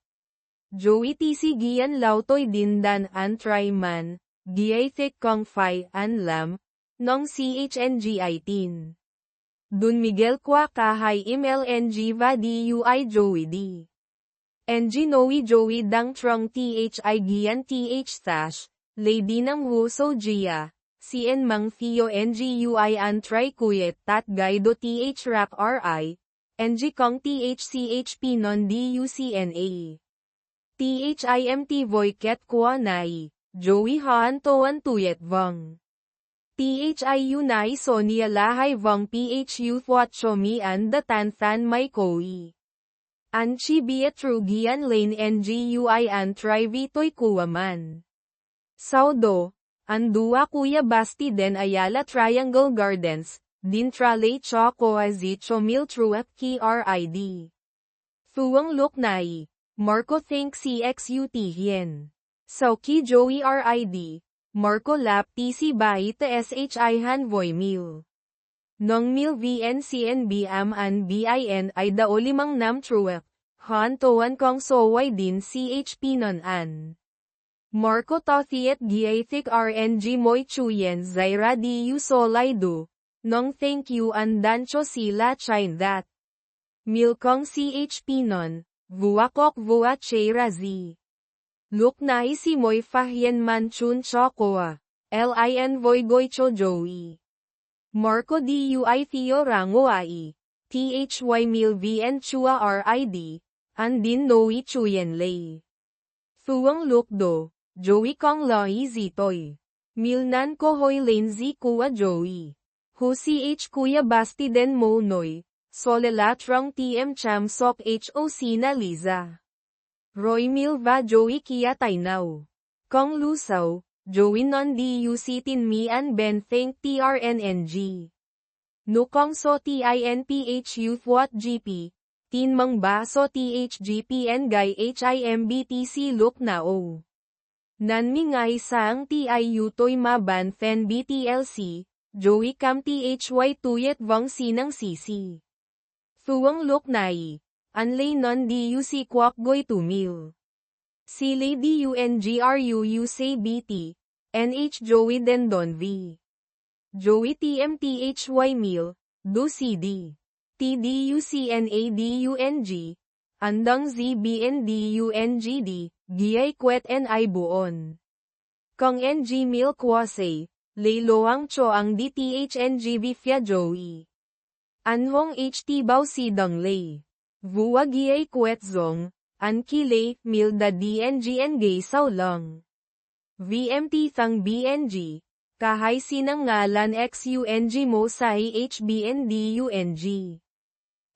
Joey TC Gian Lautoy Dindan An Triman, Giaithik Kong Fai An Lam, Nong CHNG 18. Dun Miguel Kwa Kahay MLNG Va DUI Joey D. NG Noe Joey Dang Trong THI Gian TH Stash, Lady ng Huso Gia, CN Mang Theo NGUI An Tri Kuyet Tat Gaido TH Rak RI, NG Kong THCHP Non DUCNA. THIMT Voiket Kwa Nai, Joey Haan Toan Tuyet Vong. THIU Nai Sonia Lahay Vong PHU Thwat Chomi An Datan Than Mai Koi. An Chi Biatru Gian Lane NGUI An Tri Vitoy Kuwaman. Saudo, An Dua Kuya Basti Den Ayala Triangle Gardens, Din Trale Choco Azi Chomil Truap KRID. Thuang Luk Nai, Marco Think CXUT Hien. Sauki Joey RID. Marco Lap TC Bai te SHI Han Voy Mil. Nong Mil VNCNB Am An BIN ay dao 5 nam truek, Han Toan Kong Soway Din CHP Non An. Marco Tothiet Giaithik RNG Moy Chuyen Zaira Diu Solay Du, Nong Thank You An Dancho Sila Chine That. Mil Kong CHP Non, Vuakok Vua Che Razi. Luk Nai Si Moy Fahyen Manchun Chokoa, LIN Voy Goicho Joey. Marco DUI Theo Rango Ai, THY Mil VN Chua RID, Andin Noi Chuyen Lay. Thuang Luk Do, Joey Kong Loi Zitoy. Mil Nan Ko Hoy Lane Z Kua Joey. Hu CH Kuya Basti Den Mo Noy, Solela Trong TM Cham Sok HOC Na Liza. Roy Milva Joey Kia Tainaw. Kong Lusaw, Joey Non DUC Tin Mi An Ben Thank TRNNG. Nukong So TINPHU Thwat GP, Tin Mang Ba So THGPN Guy HIMBTC Luk Nao. Nan Mi Ngay Sang TIU Toy Ma Ban Fen BTLC, Joey Cam THY Tuyet Vong Sinang CC. Thuang Luk Nai. Anlay Non DUC Kwak Goy Tumil. Sile DUNGRUU Say BT, NH Joey Dendon V. Joey TMTHY Mil, Do CD. TDUCNA DUNG, Andang ZBN DUNGD, Giyay Kwet NI Buon. Kong NG Mil Kwasay, Leiloang Cho Ang DTHNG Vifya Joey. Anhong HT Bao Sidang Lay. Vua Giyay Kwet Zong, An Kilay, Milda DNGN Gay Sao Lang. VMT Thang BNG, Kahay Sinang Ngalan XUNG Mo Sahi HBN DUNG.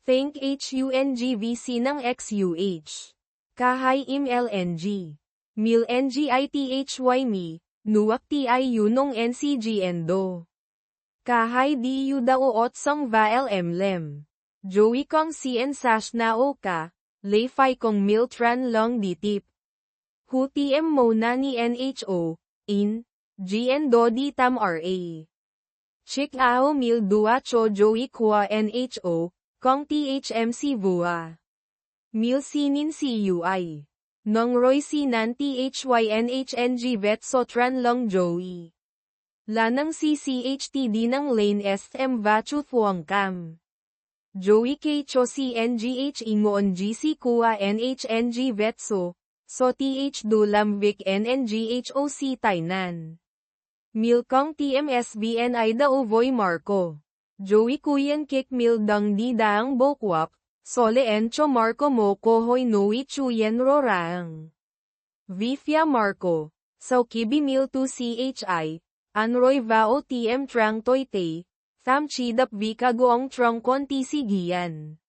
Think HUNG V Sinang XUH. Kahay IMLNG. Mil NGITHY Mi, Nuak TIU Nong NCGN Do. Kahay DU Daoot Song Va LM. Joey Kong CN Sash Na Oka, Lay Fai Kong Miltran Long Ditip. Hu TM Mo Nani NHO, In, GN Do Di Tam RA. Chik Ao Mil Dua Cho Joey Kwa NHO, Kong THMC Vua. Mil Sinin CUI. Nong Roy Sinan THY NHNG Vet Sotran Long Joey. Lanang CCHTD ng Lane SM Vachu Thuong Cam. Joey K. Cho CNGH Ingoon GC Kua NHNG Vetso, So TH Dulam Vic NNGHOC Tainan. Milkong TMSBN Ida Uvoy Marco. Joey Kuyan Kik Mildang Di Daang Bokwap, Sole Encho Marco Mo Kohoy Noi Chuyen Rorang. Vifya Marco, Saukibi Mil 2 CHI, Anroy Vao TM Trang Toyte. Tham Chidap Vika Goong Trong Konti Sigian.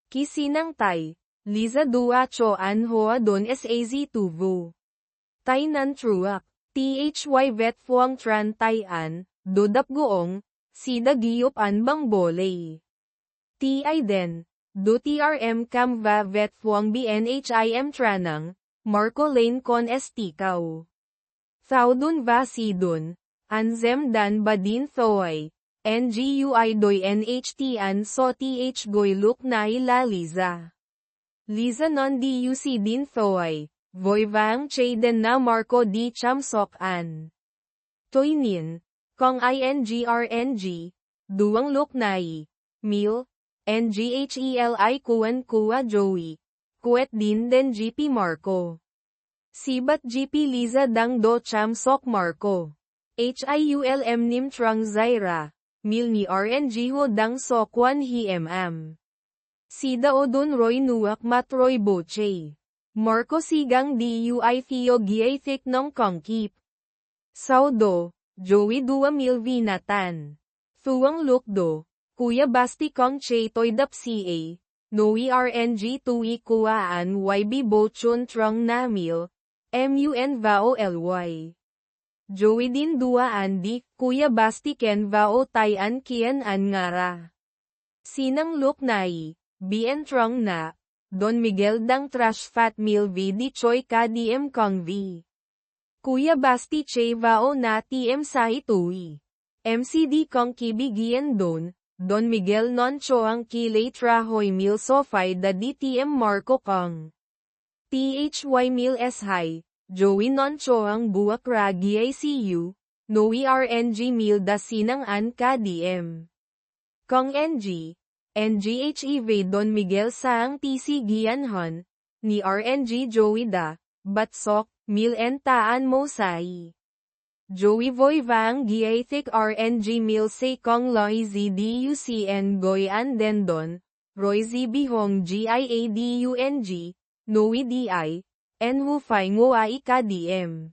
Kisinang Tai, Liza Dua Cho An Hoa Don SAZ Tuvu. Tai Nan Truak, THY Vet Phuong Tran Tai An, Dodap Goong, Sida Giyop An Bang Bolay. TI Den, Do TRM Cam Va Vet Phuong BNHIM Tranang, Marco Lane Con Estikaw. Thao Dun Va Sidun. Anzem dan badin thoy. NGUI doy NHT an so TH goy look nai la Liza. Liza non DUC din thoy. Voy vang chay den na Marco di cham sok an. Toy nin. Kong INGRNG. Duwang look nai. Mil. NGHELI kuan kuwa Joey. Kuet din den GP Marco. Sibat GP Liza dang do cham sok Marco. HIULM nim trong Zaira. Mil ni RNG ho dang sokwan hi Sida o dun Roy nuak matroy boche. Marco sigang DUI Theo Giathik nong kongkip. Saudo, Joey 2,000 vinatan. Thuang lukdo, Kuya Basti kong che toy dap CA. Noi RNG tui kuaan YB bochon trong namil. MUN vao LY. Joey din 2 di, Kuya Basti ken vao tayan kian an ngara. Sinang look nai, BN trong na, Don Miguel dang trash fat mil v di choy ka DM kong v. Kuya Basti che vao na TM sahi tui. MCD kong kibigyan Don Miguel non choang kilay trahoy mil sofay da di TM Marco kong. THY mil s high. Joey non choang buwak ragi ICU, Noi RNG mil da sinang an ka DM. Kong NGHEV Don Miguel saang TC Gianhon, ni RNG Joey da, batsok, mil en taan mo sai. Joey voy vang giathik RNG mil say kong loy ZDUCN goy an dendon, Roy Z bihong GIADUNG, Noi DI. Enwu fay ngoai ka DM.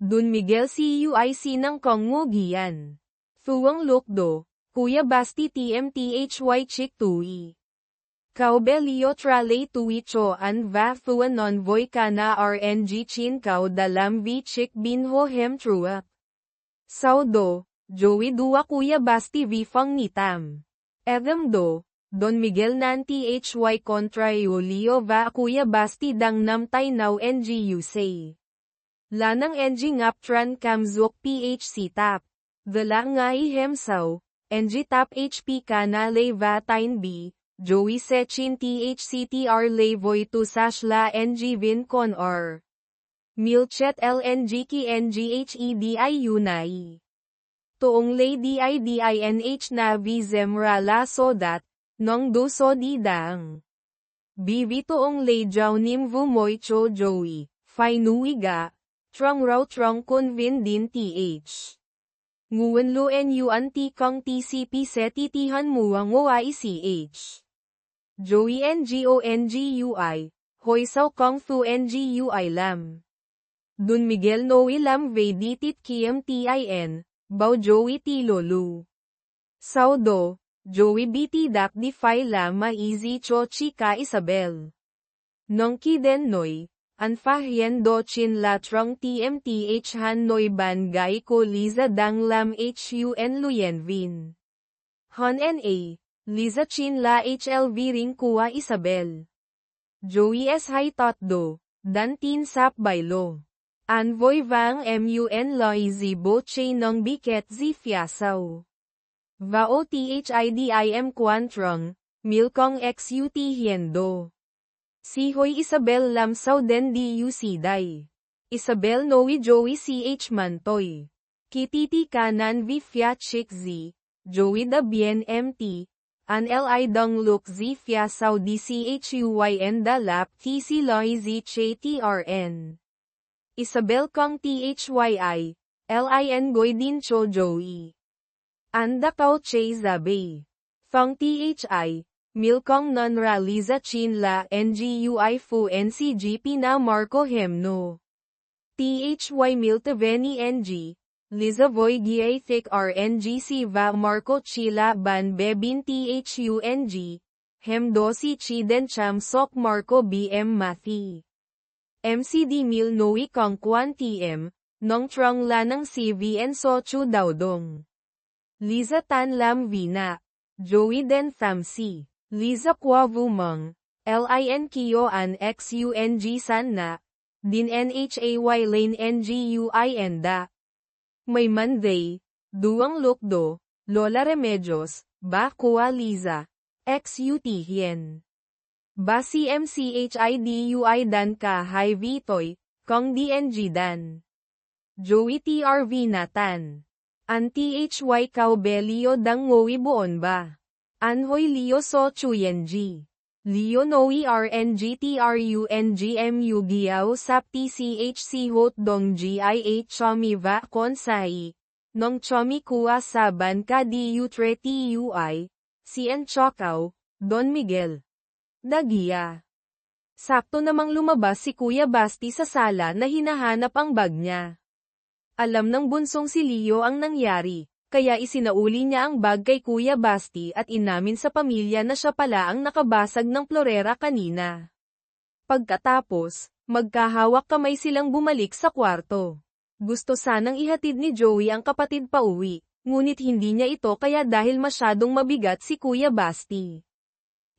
Dun Miguel CUI sinang kong ngogian. Thuang lukdo, Kuya Basti TMTHY chik tui. Kaubelio trale tui cho an va thuan non voy ka na RNG chin kau dalam vi chik binho hem truak. Saudo, Joey 2 Kuya Basti vifang nitam. Evamdo. Don Miguel nan THY kontra Yolio va Kuya Basti dang namtay now NGU say. Lanang NG ngaptran kamzok PHC tap. Dala ngai hemsaw, NG tap HP kanale va tain B, Joey sechin THCTR levoy to sashla NG vin con R. Milchet LNG ki NGHEDI unai. Toong lay DIDINH na vizemra la sodat. Nong do so di dang. BV toong lay jaw nim vumoy cho Joey, fay nuiga, trong raw trong convin din TH. Nguwen lo NU anti kong TCP setitihan muang oai CH. Joey NGONGUI, hoy saw kong thu NGUI lam. Dun Miguel Noe lam veditit kiem TIN, bao Joey tilolu. Saudo. Joey BT dak di fay la maizi cho chika Isabel. Nong ki den noy, anfahyen do chin la trong TMTH han noy ban gai ko Liza dang lam HUN luyen vin. Hon NA, Liza chin la HLV ring kuwa Isabel. Joey S hay tot do, dan tin sap bailo. Anvoy vang MUN loy zibo che nong biket zi fiasaw. Vao THIDIM Quantrong, Milkong XUT Hiendo. Si Hoy Isabel Lamsaw den DUC Day. Isabel Noe Joey CH Mantoy. Kititi Kanan Vifia Chik Z, Joey da Bien MT, An Li Dong Look Z Fia Sao DCHUYN da Lap TC Loy Z Che TRN. Isabel Kong THYI, LIN Goy Din Cho Joey. Anda kau che zabe. Thong THI, Milkong non Liza chin la NGUI fu NCGP na Marco Hemno. THY Miltaveni NG, Liza Voy Giathik RNGC va Marco Chila ban bebin THUNG, Hemdosi Chiden Cham Sok Marco BM Mathi. MCD Mil Noi Kong Kwan TM, Nong Trong Lanang CVN So Chu Daudong. Liza Tan Lam Vina, Joey Den Thamsi, Liza Kwa Vumong, LIN Kio An XUNG San Na, Din NHAY Lane NGUI Enda. May Monday, Duang Lokdo, Lola Remedios, Ba Kua Liza, XUT Hien. Ba CMCHIDUI Dan Ka Hai Vitoy, Kong DNG Dan. Joey TRV Natan. An THY Kao Be Leo Dang Ngoi Buon Ba. Anhoy Leo So Chuyenji. Leo Noi RNG TRUNGMU Giao Sap TCHC Hot Dong GIH Chomi Va Konsai. Nong Chomi Kua Saban Ka Diu Tre TUI. CN Chocao, Don Miguel. Dagia. Sakto namang lumabas si Kuya Basti sa sala na hinahanap ang bag niya. Alam ng bunsong si Leo ang nangyari, kaya isinauli niya ang bag kay Kuya Basti at inamin sa pamilya na siya pala ang nakabasag ng plorera kanina. Pagkatapos, magkahawak kamay silang bumalik sa kwarto. Gusto sanang ihatid ni Joey ang kapatid pauwi, ngunit hindi niya ito kaya dahil masyadong mabigat si Kuya Basti.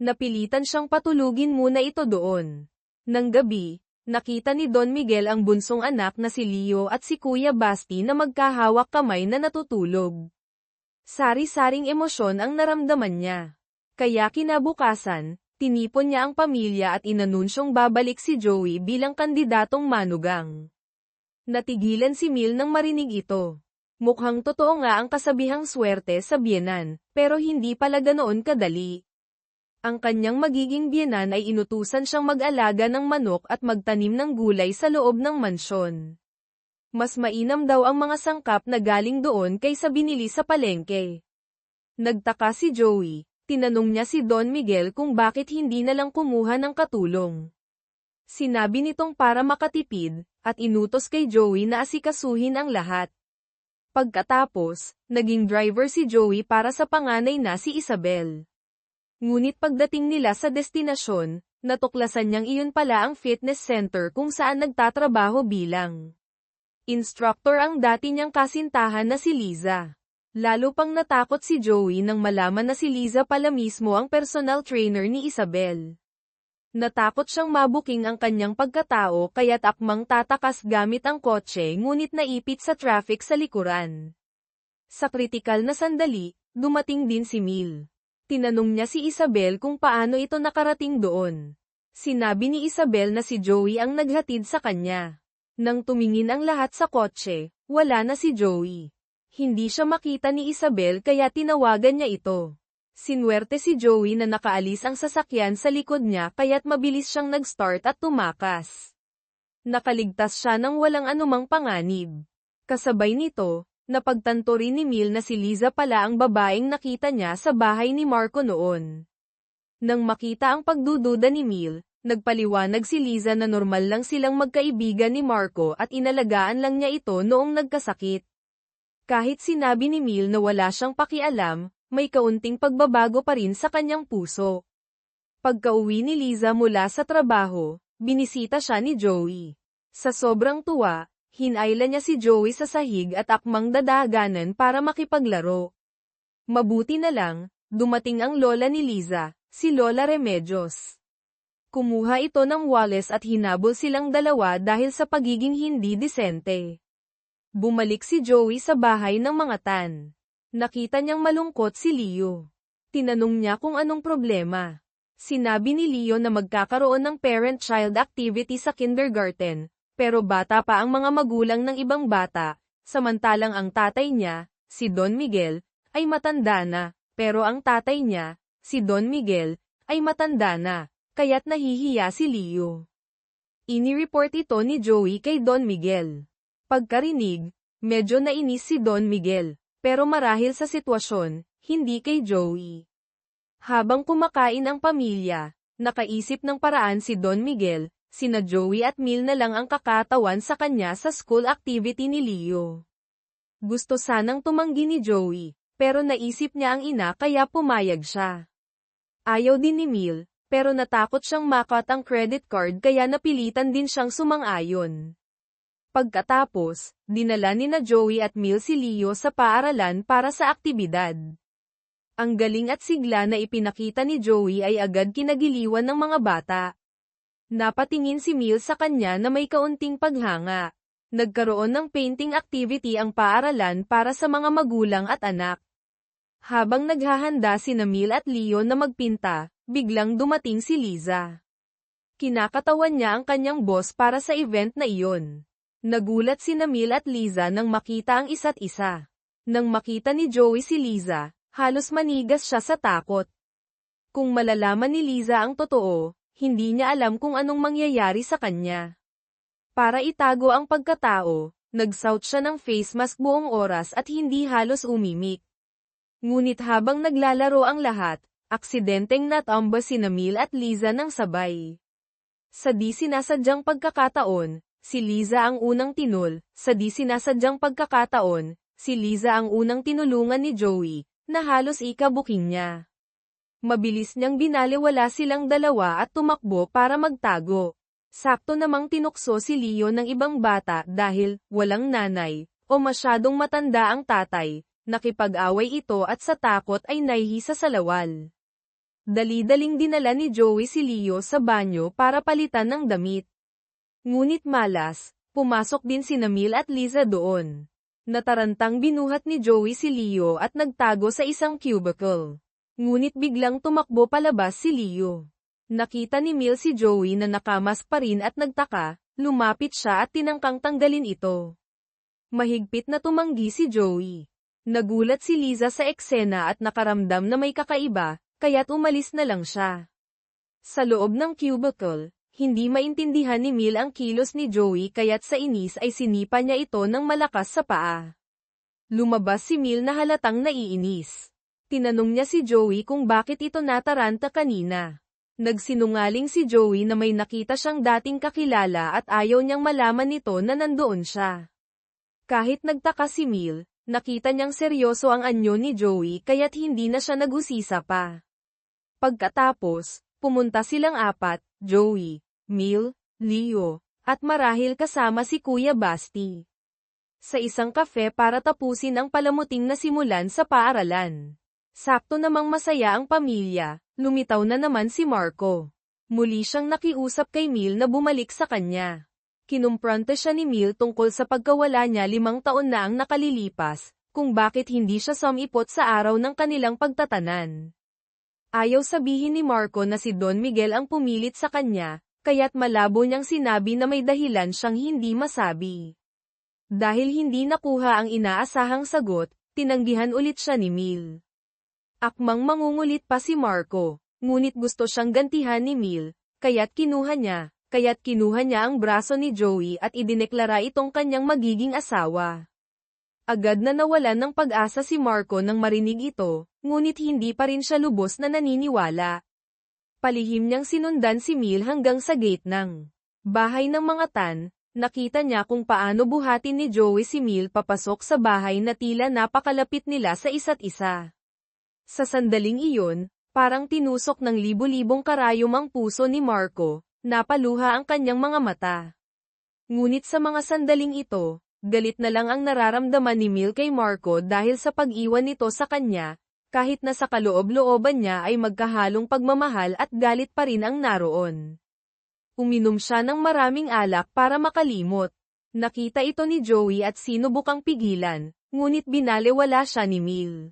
Napilitan siyang patulugin muna ito doon. Nang gabi, nakita ni Don Miguel ang bunsong anak na si Leo at si Kuya Basti na magkahawak kamay na natutulog. Sari-saring emosyon ang naramdaman niya. Kaya kinabukasan, tinipon niya ang pamilya at inanunsyong babalik si Joey bilang kandidatong manugang. Natigilan si Mil nang marinig ito. Mukhang totoo nga ang kasabihang swerte sa biyenan, pero hindi pala ganoon kadali. Ang kanyang magiging biyenan ay inutusan siyang mag-alaga ng manok at magtanim ng gulay sa loob ng mansyon. Mas mainam daw ang mga sangkap na galing doon kaysa binili sa palengke. Nagtaka si Joey, tinanong niya si Don Miguel kung bakit hindi na lang kumuha ng katulong. Sinabi nitong para makatipid, at inutos kay Joey na asikasuhin ang lahat. Pagkatapos, naging driver si Joey para sa panganay na si Isabel. Ngunit pagdating nila sa destinasyon, natuklasan niyang iyon pala ang fitness center kung saan nagtatrabaho bilang instructor ang dati niyang kasintahan na si Liza. Lalo pang natakot si Joey nang malaman na si Liza pala mismo ang personal trainer ni Isabel. Natakot siyang mabuking ang kanyang pagkatao kaya't akmang tatakas gamit ang kotse ngunit naipit sa traffic sa likuran. Sa kritikal na sandali, dumating din si Mil. Tinanong niya si Isabel kung paano ito nakarating doon. Sinabi ni Isabel na si Joey ang naghatid sa kanya. Nang tumingin ang lahat sa kotse, wala na si Joey. Hindi siya makita ni Isabel kaya tinawagan niya ito. Sinwerte si Joey na nakaalis ang sasakyan sa likod niya kaya't mabilis siyang nag-start at tumakas. Nakaligtas siya ng walang anumang panganib. Kasabay nito, napagtanto rin ni Mil na si Liza pala ang babaeng nakita niya sa bahay ni Marco noon. Nang makita ang pagdududa ni Mil, nagpaliwanag si Liza na normal lang silang magkaibigan ni Marco at inalagaan lang niya ito noong nagkasakit. Kahit sinabi ni Mil na wala siyang pakialam, may kaunting pagbabago pa rin sa kanyang puso. Pagkauwi ni Liza mula sa trabaho, binisita siya ni Joey. Sa sobrang tuwa, hinayla niya si Joey sa sahig at akmang dadaganan para makipaglaro. Mabuti na lang, dumating ang lola ni Liza, si Lola Remedios. Kumuha ito ng wales at hinabol silang dalawa dahil sa pagiging hindi disente. Bumalik si Joey sa bahay ng mga tan. Nakita niyang malungkot si Leo. Tinanong niya kung anong problema. Sinabi ni Leo na magkakaroon ng parent-child activity sa kindergarten, pero bata pa ang mga magulang ng ibang bata, samantalang ang tatay niya, si Don Miguel, ay matanda na, pero ang tatay niya, si Don Miguel, ay matanda na, kaya't nahihiya si Leo. Inireport ito ni Joey kay Don Miguel. Pagkarinig, medyo nainis si Don Miguel, pero marahil sa sitwasyon, hindi kay Joey. Habang kumakain ang pamilya, nakaisip ng paraan si Don Miguel, sina Joey at Mil na lang ang kakatawan sa kanya sa school activity ni Leo. Gusto sanang tumanggi ni Joey, pero naisip niya ang ina kaya pumayag siya. Ayaw din ni Mil, pero natakot siyang makat ang credit card kaya napilitan din siyang sumang-ayon. Pagkatapos, dinala ni na Joey at Mil si Leo sa paaralan para sa aktibidad. Ang galing at sigla na ipinakita ni Joey ay agad kinagiliwan ng mga bata. Napatingin si Mil sa kanya na may kaunting paghanga. Nagkaroon ng painting activity ang paaralan para sa mga magulang at anak. Habang naghahanda sina Mil at Leo na magpinta, biglang dumating si Liza. Kinakatawan niya ang kanyang boss para sa event na iyon. Nagulat sina Mil at Liza nang makita ang isa't isa. Nang makita ni Joey si Liza, halos manigas siya sa takot. Kung malalaman ni Liza ang totoo, hindi niya alam kung anong mangyayari sa kanya. Para itago ang pagkatao, nagsuot siya ng face mask buong oras at hindi halos umimik. Ngunit habang naglalaro ang lahat, aksidenteng natamba sina Mil at Liza ng sabay. Sa di sinasadyang pagkakataon, si Liza ang unang tinul, sa di sinasadyang pagkakataon, si Liza ang unang tinulungan ni Joey, na halos ikabuking niya. Mabilis niyang binaliwala silang dalawa at tumakbo para magtago. Sakto namang tinukso si Leo ng ibang bata dahil walang nanay, o masyadong matanda ang tatay, nakipag-away ito at sa takot ay nahihi sa salawal. Dali-daling dinala ni Joey si Leo sa banyo para palitan ng damit. Ngunit malas, pumasok din sina Mil at Liza doon. Natarantang binuhat ni Joey si Leo at nagtago sa isang cubicle. Ngunit biglang tumakbo palabas si Leo. Nakita ni Mil si Joey na nakamask pa rin at nagtaka, lumapit siya at tinangkang tanggalin ito. Mahigpit na tumanggi si Joey. Nagulat si Liza sa eksena at nakaramdam na may kakaiba, kaya't umalis na lang siya. Sa loob ng cubicle, hindi maintindihan ni Mil ang kilos ni Joey kaya't sa inis ay sinipa niya ito ng malakas sa paa. Lumabas si Mil na halatang naiinis. Tinanong niya si Joey kung bakit ito nataranta kanina. Nagsinungaling si Joey na may nakita siyang dating kakilala at ayaw niyang malaman nito na nandoon siya. Kahit nagtaka si Mil, nakita niyang seryoso ang anyo ni Joey kaya't hindi na siya nag-usisa pa. Pagkatapos, pumunta silang apat, Joey, Mil, Leo, at marahil kasama si Kuya Basti. Sa isang kafe para tapusin ang palamuting na simulan sa paaralan. Sakto namang masaya ang pamilya, lumitaw na naman si Marco. Muli siyang nakiusap kay Mil na bumalik sa kanya. Kinumpronta siya ni Mil tungkol sa pagkawala niya 5 taon na ang nakalilipas, kung bakit hindi siya sumipot sa araw ng kanilang pagtatanan. Ayaw sabihin ni Marco na si Don Miguel ang pumilit sa kanya, kaya't malabo niyang sinabi na may dahilan siyang hindi masabi. Dahil hindi nakuha ang inaasahang sagot, tinanggihan ulit siya ni Mil. Akmang mangungulit pa si Marco, ngunit gusto siyang gantihan ni Mil, kaya't kinuha niya ang braso ni Joey at idineklara itong kanyang magiging asawa. Agad na nawalan ng pag-asa si Marco nang marinig ito, ngunit hindi pa rin siya lubos na naniniwala. Palihim niyang sinundan si Mil hanggang sa gate ng bahay ng mga tan, nakita niya kung paano buhatin ni Joey si Mil papasok sa bahay na tila napakalapit nila sa isa't isa. Sa sandaling iyon, parang tinusok ng libu-libong karayom ang puso ni Marco, napaluha ang kanyang mga mata. Ngunit sa mga sandaling ito, galit na lang ang nararamdaman ni Mil kay Marco dahil sa pag-iwan nito sa kanya, kahit na sa kaloob-looban niya ay magkahalong pagmamahal at galit pa rin ang naroon. Uminom siya ng maraming alak para makalimot. Nakita ito ni Joey at sinubukang pigilan, ngunit binaliwala siya ni Mil.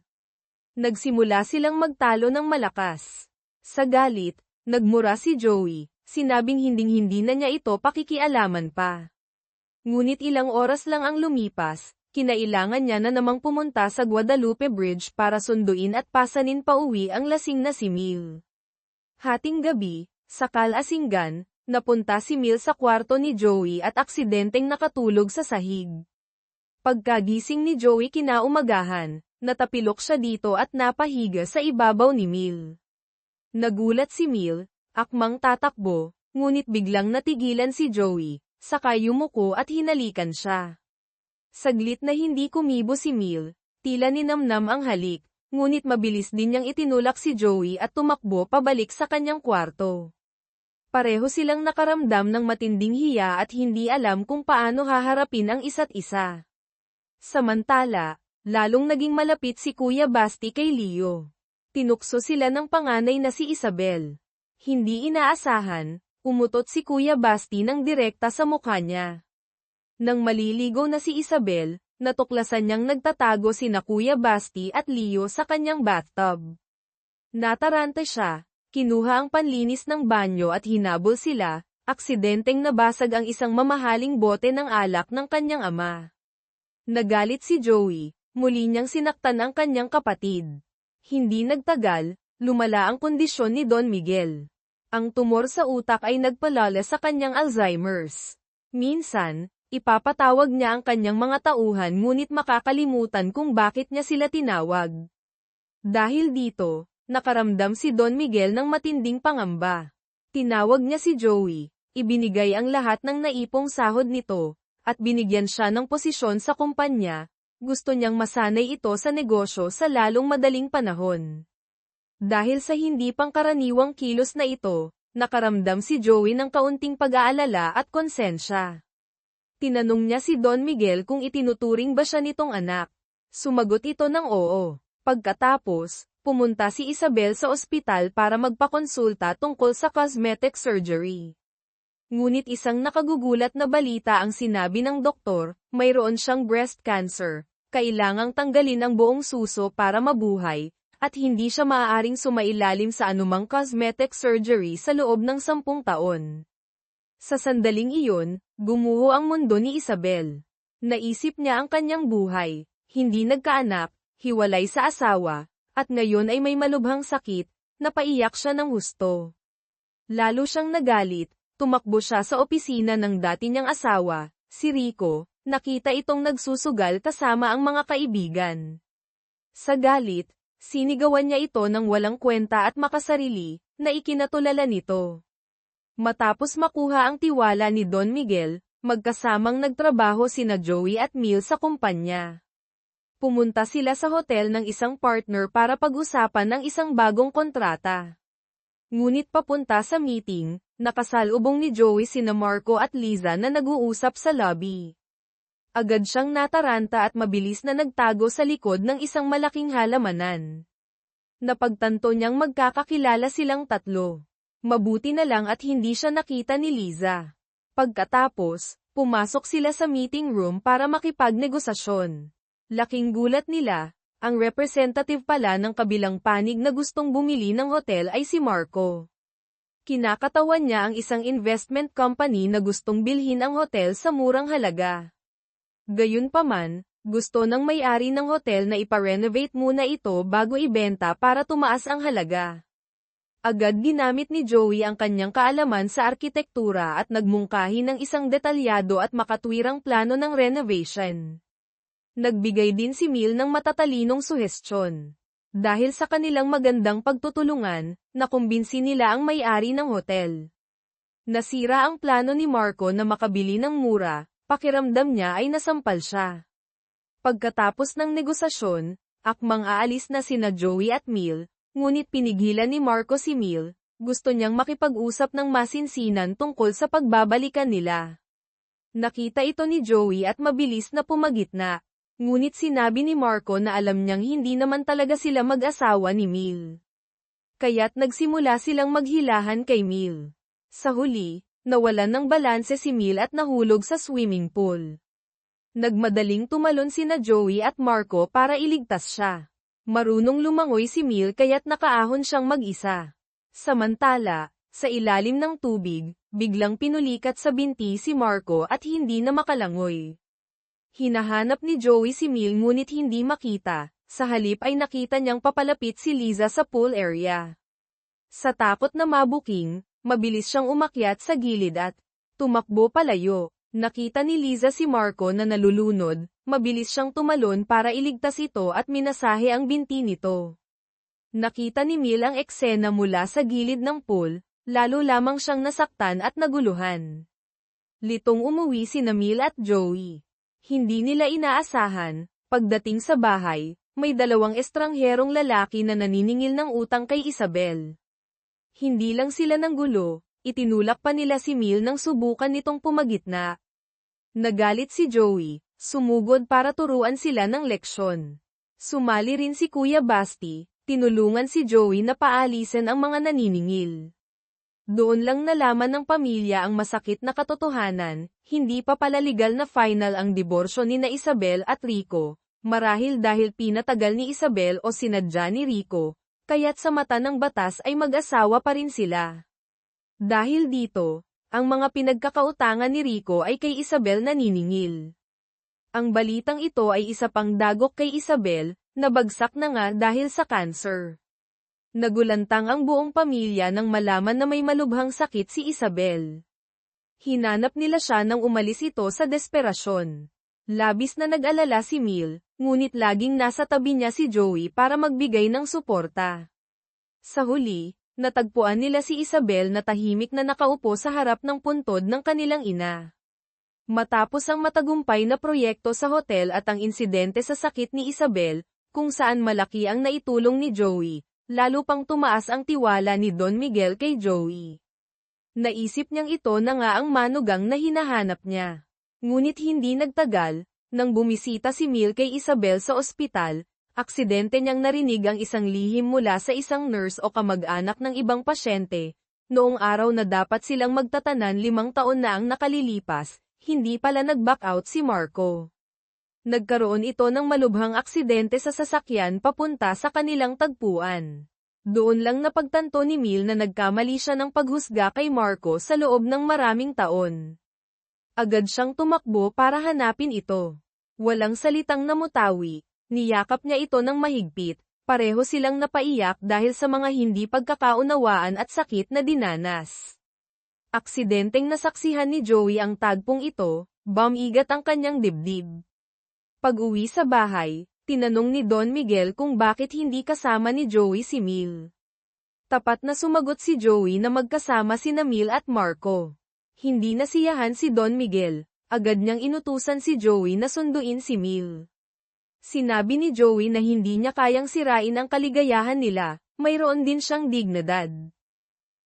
Nagsimula silang magtalo ng malakas. Sa galit, nagmura si Joey, sinabing hinding-hindi na niya ito pakikialaman pa. Ngunit ilang oras lang ang lumipas, kinailangan niya na namang pumunta sa Guadalupe Bridge para sunduin at pasanin pauwi ang lasing na si Mil. Hating gabi, sa Kalasingan, napunta si Mil sa kwarto ni Joey at aksidenteng nakatulog sa sahig. Pagkagising ni Joey kinaumagahan, natapilok siya dito at napahiga sa ibabaw ni Mil. Nagulat si Mil, akmang tatakbo, ngunit biglang natigilan si Joey, saka yumuko at hinalikan siya. Saglit na hindi kumibo si Mil, tila ninamnam ang halik, ngunit mabilis din niyang itinulak si Joey at tumakbo pabalik sa kanyang kwarto. Pareho silang nakaramdam ng matinding hiya at hindi alam kung paano haharapin ang isa't isa. Samantala, lalong naging malapit si Kuya Basti kay Leo. Tinukso sila ng panganay na si Isabel. Hindi inaasahan, umutot si Kuya Basti ng direkta sa mukha niya. Nang maliligo na si Isabel, natuklasan niyang nagtatago sina Kuya Basti at Leo sa kanyang bathtub. Nataranta siya, kinuha ang panlinis ng banyo at hinabol sila, aksidenteng nabasag ang isang mamahaling bote ng alak ng kanyang ama. Nagalit si Joey, muli niyang sinaktan ang kanyang kapatid. Hindi nagtagal, lumala ang kondisyon ni Don Miguel. Ang tumor sa utak ay nagpalala sa kanyang Alzheimer's. Minsan, ipapatawag niya ang kanyang mga tauhan ngunit makakalimutan kung bakit niya sila tinawag. Dahil dito, nakaramdam si Don Miguel ng matinding pangamba. Tinawag niya si Joey, ibinigay ang lahat ng naipong sahod nito, at binigyan siya ng posisyon sa kumpanya. Gusto niyang masanay ito sa negosyo sa lalong madaling panahon. Dahil sa hindi pangkaraniwang kilos na ito, nakaramdam si Joey ng kaunting pag-aalala at konsensya. Tinanong niya si Don Miguel kung itinuturing ba siya nitong anak. Sumagot ito ng oo. Pagkatapos, pumunta si Isabel sa ospital para magpakonsulta tungkol sa cosmetic surgery. Ngunit isang nakagugulat na balita ang sinabi ng doktor, mayroon siyang breast cancer, kailangang tanggalin ang buong suso para mabuhay, at hindi siya maaaring sumailalim sa anumang cosmetic surgery sa loob ng 10 taon. Sa sandaling iyon, gumuho ang mundo ni Isabel. Naisip niya ang kanyang buhay, hindi nagkaanak, hiwalay sa asawa, at ngayon ay may malubhang sakit, napaiyak siya ng husto. Lalo siyang nagalit. Tumakbo siya sa opisina ng dati niyang asawa, si Rico, nakita itong nagsusugal kasama ang mga kaibigan. Sa galit, sinigawan niya ito ng walang kwenta at makasarili, na ikinatulala nito. Matapos makuha ang tiwala ni Don Miguel, magkasamang nagtrabaho sina Joey at Mil sa kumpanya. Pumunta sila sa hotel ng isang partner para pag-usapan ng isang bagong kontrata. Ngunit papunta sa meeting, nakasalubong ni Joey sina Marco at Liza na nag-uusap sa lobby. Agad siyang nataranta at mabilis na nagtago sa likod ng isang malaking halamanan. Napagtanto niyang magkakakilala silang tatlo. Mabuti na lang at hindi siya nakita ni Liza. Pagkatapos, pumasok sila sa meeting room para makipagnegosasyon. Laking gulat nila. Ang representative pala ng kabilang panig na gustong bumili ng hotel ay si Marco. Kinakatawan niya ang isang investment company na gustong bilhin ang hotel sa murang halaga. Gayunpaman, gusto ng may-ari ng hotel na ipa-renovate muna ito bago ibenta para tumaas ang halaga. Agad ginamit ni Joey ang kanyang kaalaman sa arkitektura at nagmungkahi ng isang detalyado at makatwirang plano ng renovation. Nagbigay din si Mil ng matatalinong suhestyon. Dahil sa kanilang magandang pagtutulungan, nakumbinsi nila ang may-ari ng hotel. Nasira ang plano ni Marco na makabili ng mura, pakiramdam niya ay nasampal siya. Pagkatapos ng negosasyon, akmang aalis na sina Joey at Mil, ngunit pinigilan ni Marco si Mil, gusto niyang makipag-usap ng masinsinan tungkol sa pagbabalikan nila. Nakita ito ni Joey at mabilis na pumagitna. Ngunit sinabi ni Marco na alam niyang hindi naman talaga sila mag-asawa ni Mil. Kaya't nagsimula silang maghilahan kay Mil. Sa huli, nawalan ng balanse si Mil at nahulog sa swimming pool. Nagmadaling tumalon sina Joey at Marco para iligtas siya. Marunong lumangoy si Mil kaya't nakaahon siyang mag-isa. Samantala, sa ilalim ng tubig, biglang pinulikat sa binti si Marco at hindi na makalangoy. Hinahanap ni Joey si Mil ngunit hindi makita, sa halip ay nakita niyang papalapit si Liza sa pool area. Sa takot na mabuking, mabilis siyang umakyat sa gilid at tumakbo palayo. Nakita ni Liza si Marco na nalulunod, mabilis siyang tumalon para iligtas ito at minasahe ang binti nito. Nakita ni Mil ang eksena mula sa gilid ng pool, lalo lamang siyang nasaktan at naguluhan. Litong umuwi sina Mil at Joey. Hindi nila inaasahan, pagdating sa bahay, may dalawang estrangherong lalaki na naniningil ng utang kay Isabel. Hindi lang sila nanggulo, itinulak pa nila si Mil nang subukan nitong pumagitna. Nagalit si Joey, sumugod para turuan sila ng leksyon. Sumali rin si Kuya Basti, tinulungan si Joey na paalisin ang mga naniningil. Doon lang nalaman ng pamilya ang masakit na katotohanan, hindi pa pala legal na final ang diborsyo ni na Isabel at Rico, marahil dahil pinatagal ni Isabel o sinadya ni Rico, kaya't sa mata ng batas ay mag-asawa pa rin sila. Dahil dito, ang mga pinagkakautangan ni Rico ay kay Isabel naniningil. Ang balitang ito ay isa pang dagok kay Isabel, nabagsak na nga dahil sa cancer. Nagulantang ang buong pamilya nang malaman na may malubhang sakit si Isabel. Hinanap nila siya nang umalis ito sa desperasyon. Labis na nag-alala si Mil, ngunit laging nasa tabi niya si Joey para magbigay ng suporta. Sa huli, natagpuan nila si Isabel na tahimik na nakaupo sa harap ng puntod ng kanilang ina. Matapos ang matagumpay na proyekto sa hotel at ang insidente sa sakit ni Isabel, kung saan malaki ang naitulong ni Joey, lalo pang tumaas ang tiwala ni Don Miguel kay Joey. Naisip niyang ito na nga ang manugang na hinahanap niya. Ngunit hindi nagtagal, nang bumisita si Mil kay Isabel sa ospital, aksidente niyang narinig ang isang lihim mula sa isang nurse o kamag-anak ng ibang pasyente. Noong araw na dapat silang magtatanan 5 taon na ang nakalilipas, hindi pala nag-back out si Marco. Nagkaroon ito ng malubhang aksidente sa sasakyan papunta sa kanilang tagpuan. Doon lang napagtanto ni Mil na nagkamali siya ng paghusga kay Marco sa loob ng maraming taon. Agad siyang tumakbo para hanapin ito. Walang salitang namutawi, niyakap niya ito ng mahigpit, pareho silang napaiyak dahil sa mga hindi pagkakaunawaan at sakit na dinanas. Aksidenteng nasaksihan ni Joey ang tagpong ito, bumigat ang kanyang dibdib. Pag-uwi sa bahay, tinanong ni Don Miguel kung bakit hindi kasama ni Joey si Mil. Tapat na sumagot si Joey na magkasama sina Mil at Marco. Hindi nasiyahan si Don Miguel, agad niyang inutusan si Joey na sunduin si Mil. Sinabi ni Joey na hindi niya kayang sirain ang kaligayahan nila, mayroon din siyang dignidad.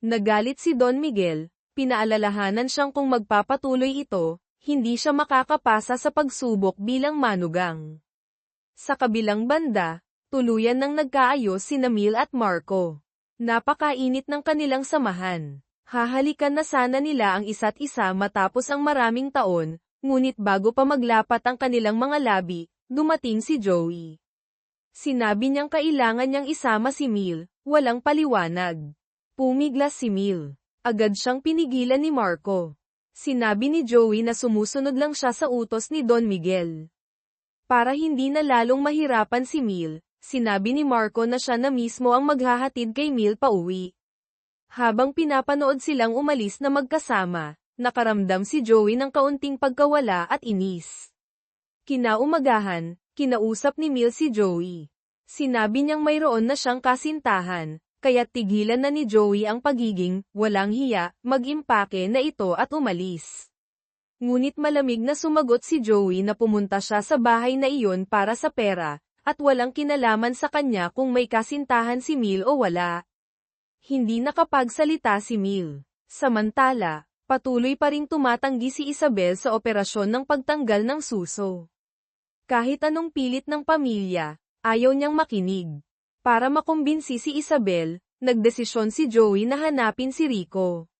Nagalit si Don Miguel, pinaalalahanan siyang kung magpapatuloy ito, hindi siya makakapasa sa pagsubok bilang manugang. Sa kabilang banda, tuluyan nang nagkaayos sina Mil at Marco. Napakainit ng kanilang samahan. Hahalikan na sana nila ang isa't isa matapos ang maraming taon, ngunit bago pa maglapat ang kanilang mga labi, dumating si Joey. Sinabi niyang kailangan niyang isama si Mil, walang paliwanag. Pumiglas si Mil. Agad siyang pinigilan ni Marco. Sinabi ni Joey na sumusunod lang siya sa utos ni Don Miguel. Para hindi na lalong mahirapan si Mil, sinabi ni Marco na siya na mismo ang maghahatid kay Mil pauwi. Habang pinapanood silang umalis na magkasama, nakaramdam si Joey ng kaunting pagkawala at inis. Kinaumagahan, kinausap ni Mil si Joey. Sinabi niyang mayroon na siyang kasintahan, kaya't tigilan na ni Joey ang pagiging walang hiya, mag-impake na ito at umalis. Ngunit malamig na sumagot si Joey na pumunta siya sa bahay na iyon para sa pera, at walang kinalaman sa kanya kung may kasintahan si Mil o wala. Hindi nakapagsalita si Mil. Samantala, patuloy pa ring tumatanggi si Isabel sa operasyon ng pagtanggal ng suso. Kahit anong pilit ng pamilya, ayaw niyang makinig. Para makumbinsi si Isabel, nagdesisyon si Joey na hanapin si Rico.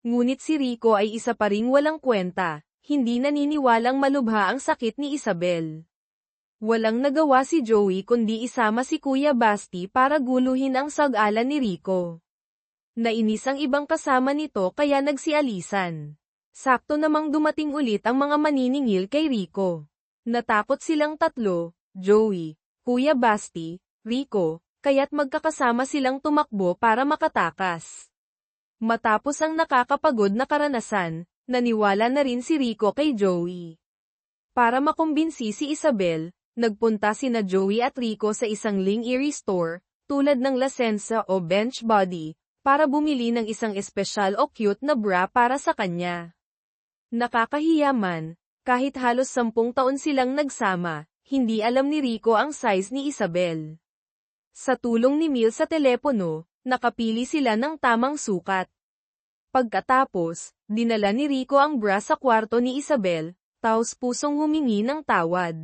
Ngunit si Rico ay isa pa ring walang kwenta, hindi naniniwalang malubha ang sakit ni Isabel. Walang nagawa si Joey kundi isama si Kuya Basti para guluhin ang sag-alan ni Rico. Nainis ang ibang kasama nito kaya nagsialisan. Sakto namang dumating ulit ang mga maniningil kay Rico. Natakot silang tatlo, Joey, Kuya Basti, Rico, kaya't magkakasama silang tumakbo para makatakas. Matapos ang nakakapagod na karanasan, naniwala na rin si Rico kay Joey. Para makumbinsi si Isabel, nagpunta sina Joey at Rico sa isang lingerie store, tulad ng La Senza o Bench Body, para bumili ng isang espesyal o cute na bra para sa kanya. Nakakahiya man, kahit halos 10 taon silang nagsama, hindi alam ni Rico ang size ni Isabel. Sa tulong ni Mil sa telepono, nakapili sila ng tamang sukat. Pagkatapos, dinala ni Rico ang bra sa kwarto ni Isabel, taos pusong humingi ng tawad.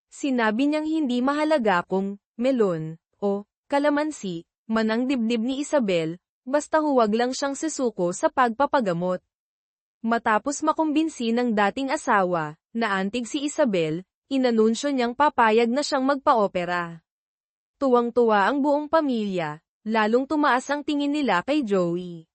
Sinabi niyang hindi mahalaga kung melon o kalamansi man ang dibdib ni Isabel, basta huwag lang siyang susuko sa pagpapagamot. Matapos makumbinsi ng dating asawa, na antig si Isabel, inanunsyo niyang papayag na siyang magpa-opera. Tuwang-tuwa ang buong pamilya, lalong tumaas ang tingin nila kay Joey.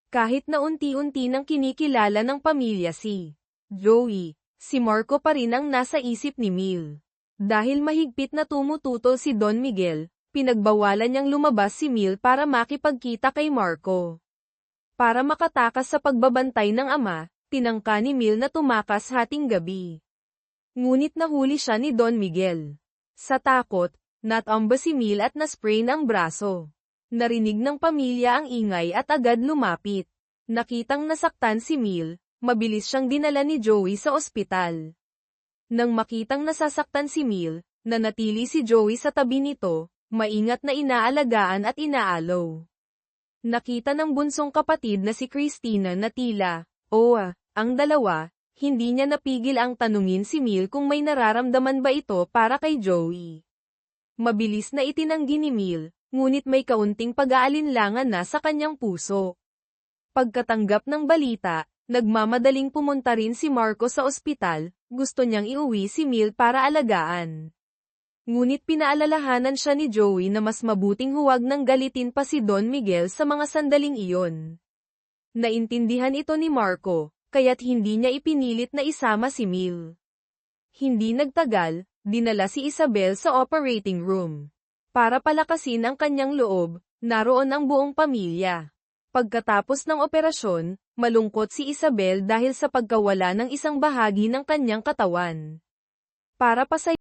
Kahit na unti-unti nang kinikilala ng pamilya si Joey, si Marco pa rin ang nasa isip ni Mil. Dahil mahigpit na tumututol si Don Miguel, pinagbawalan niyang lumabas si Mil para makipagkita kay Marco. Para makatakas sa pagbabantay ng ama, tinangka ni Mil na tumakas hating gabi. Ngunit nahuli siya ni Don Miguel. Sa takot, natamba si Mil at nasprain ang braso. Narinig ng pamilya ang ingay at agad lumapit. Nakitang nasaktan si Mil, mabilis siyang dinala ni Joey sa ospital. Nang makitang nasasaktan si Mil, nanatili si Joey sa tabi nito, maingat na inaalagaan at inaalaw. Nakita ng bunsong kapatid na si Christina na tila, ang dalawa, hindi niya napigil ang tanungin si Mil kung may nararamdaman ba ito para kay Joey. Mabilis na itinanggi ni Mil, ngunit may kaunting pag-aalinlangan na sa kanyang puso. Pagkatanggap ng balita, nagmamadaling pumunta rin si Marco sa ospital, gusto niyang iuwi si Mil para alagaan. Ngunit pinaalalahanan siya ni Joey na mas mabuting huwag nang galitin pa si Don Miguel sa mga sandaling iyon. Naintindihan ito ni Marco, kaya't hindi niya ipinilit na isama si Mil. Hindi nagtagal, dinala si Isabel sa operating room. Para palakasin ang kanyang loob, naroon ang buong pamilya. Pagkatapos ng operasyon, malungkot si Isabel dahil sa pagkawala ng isang bahagi ng kanyang katawan. Para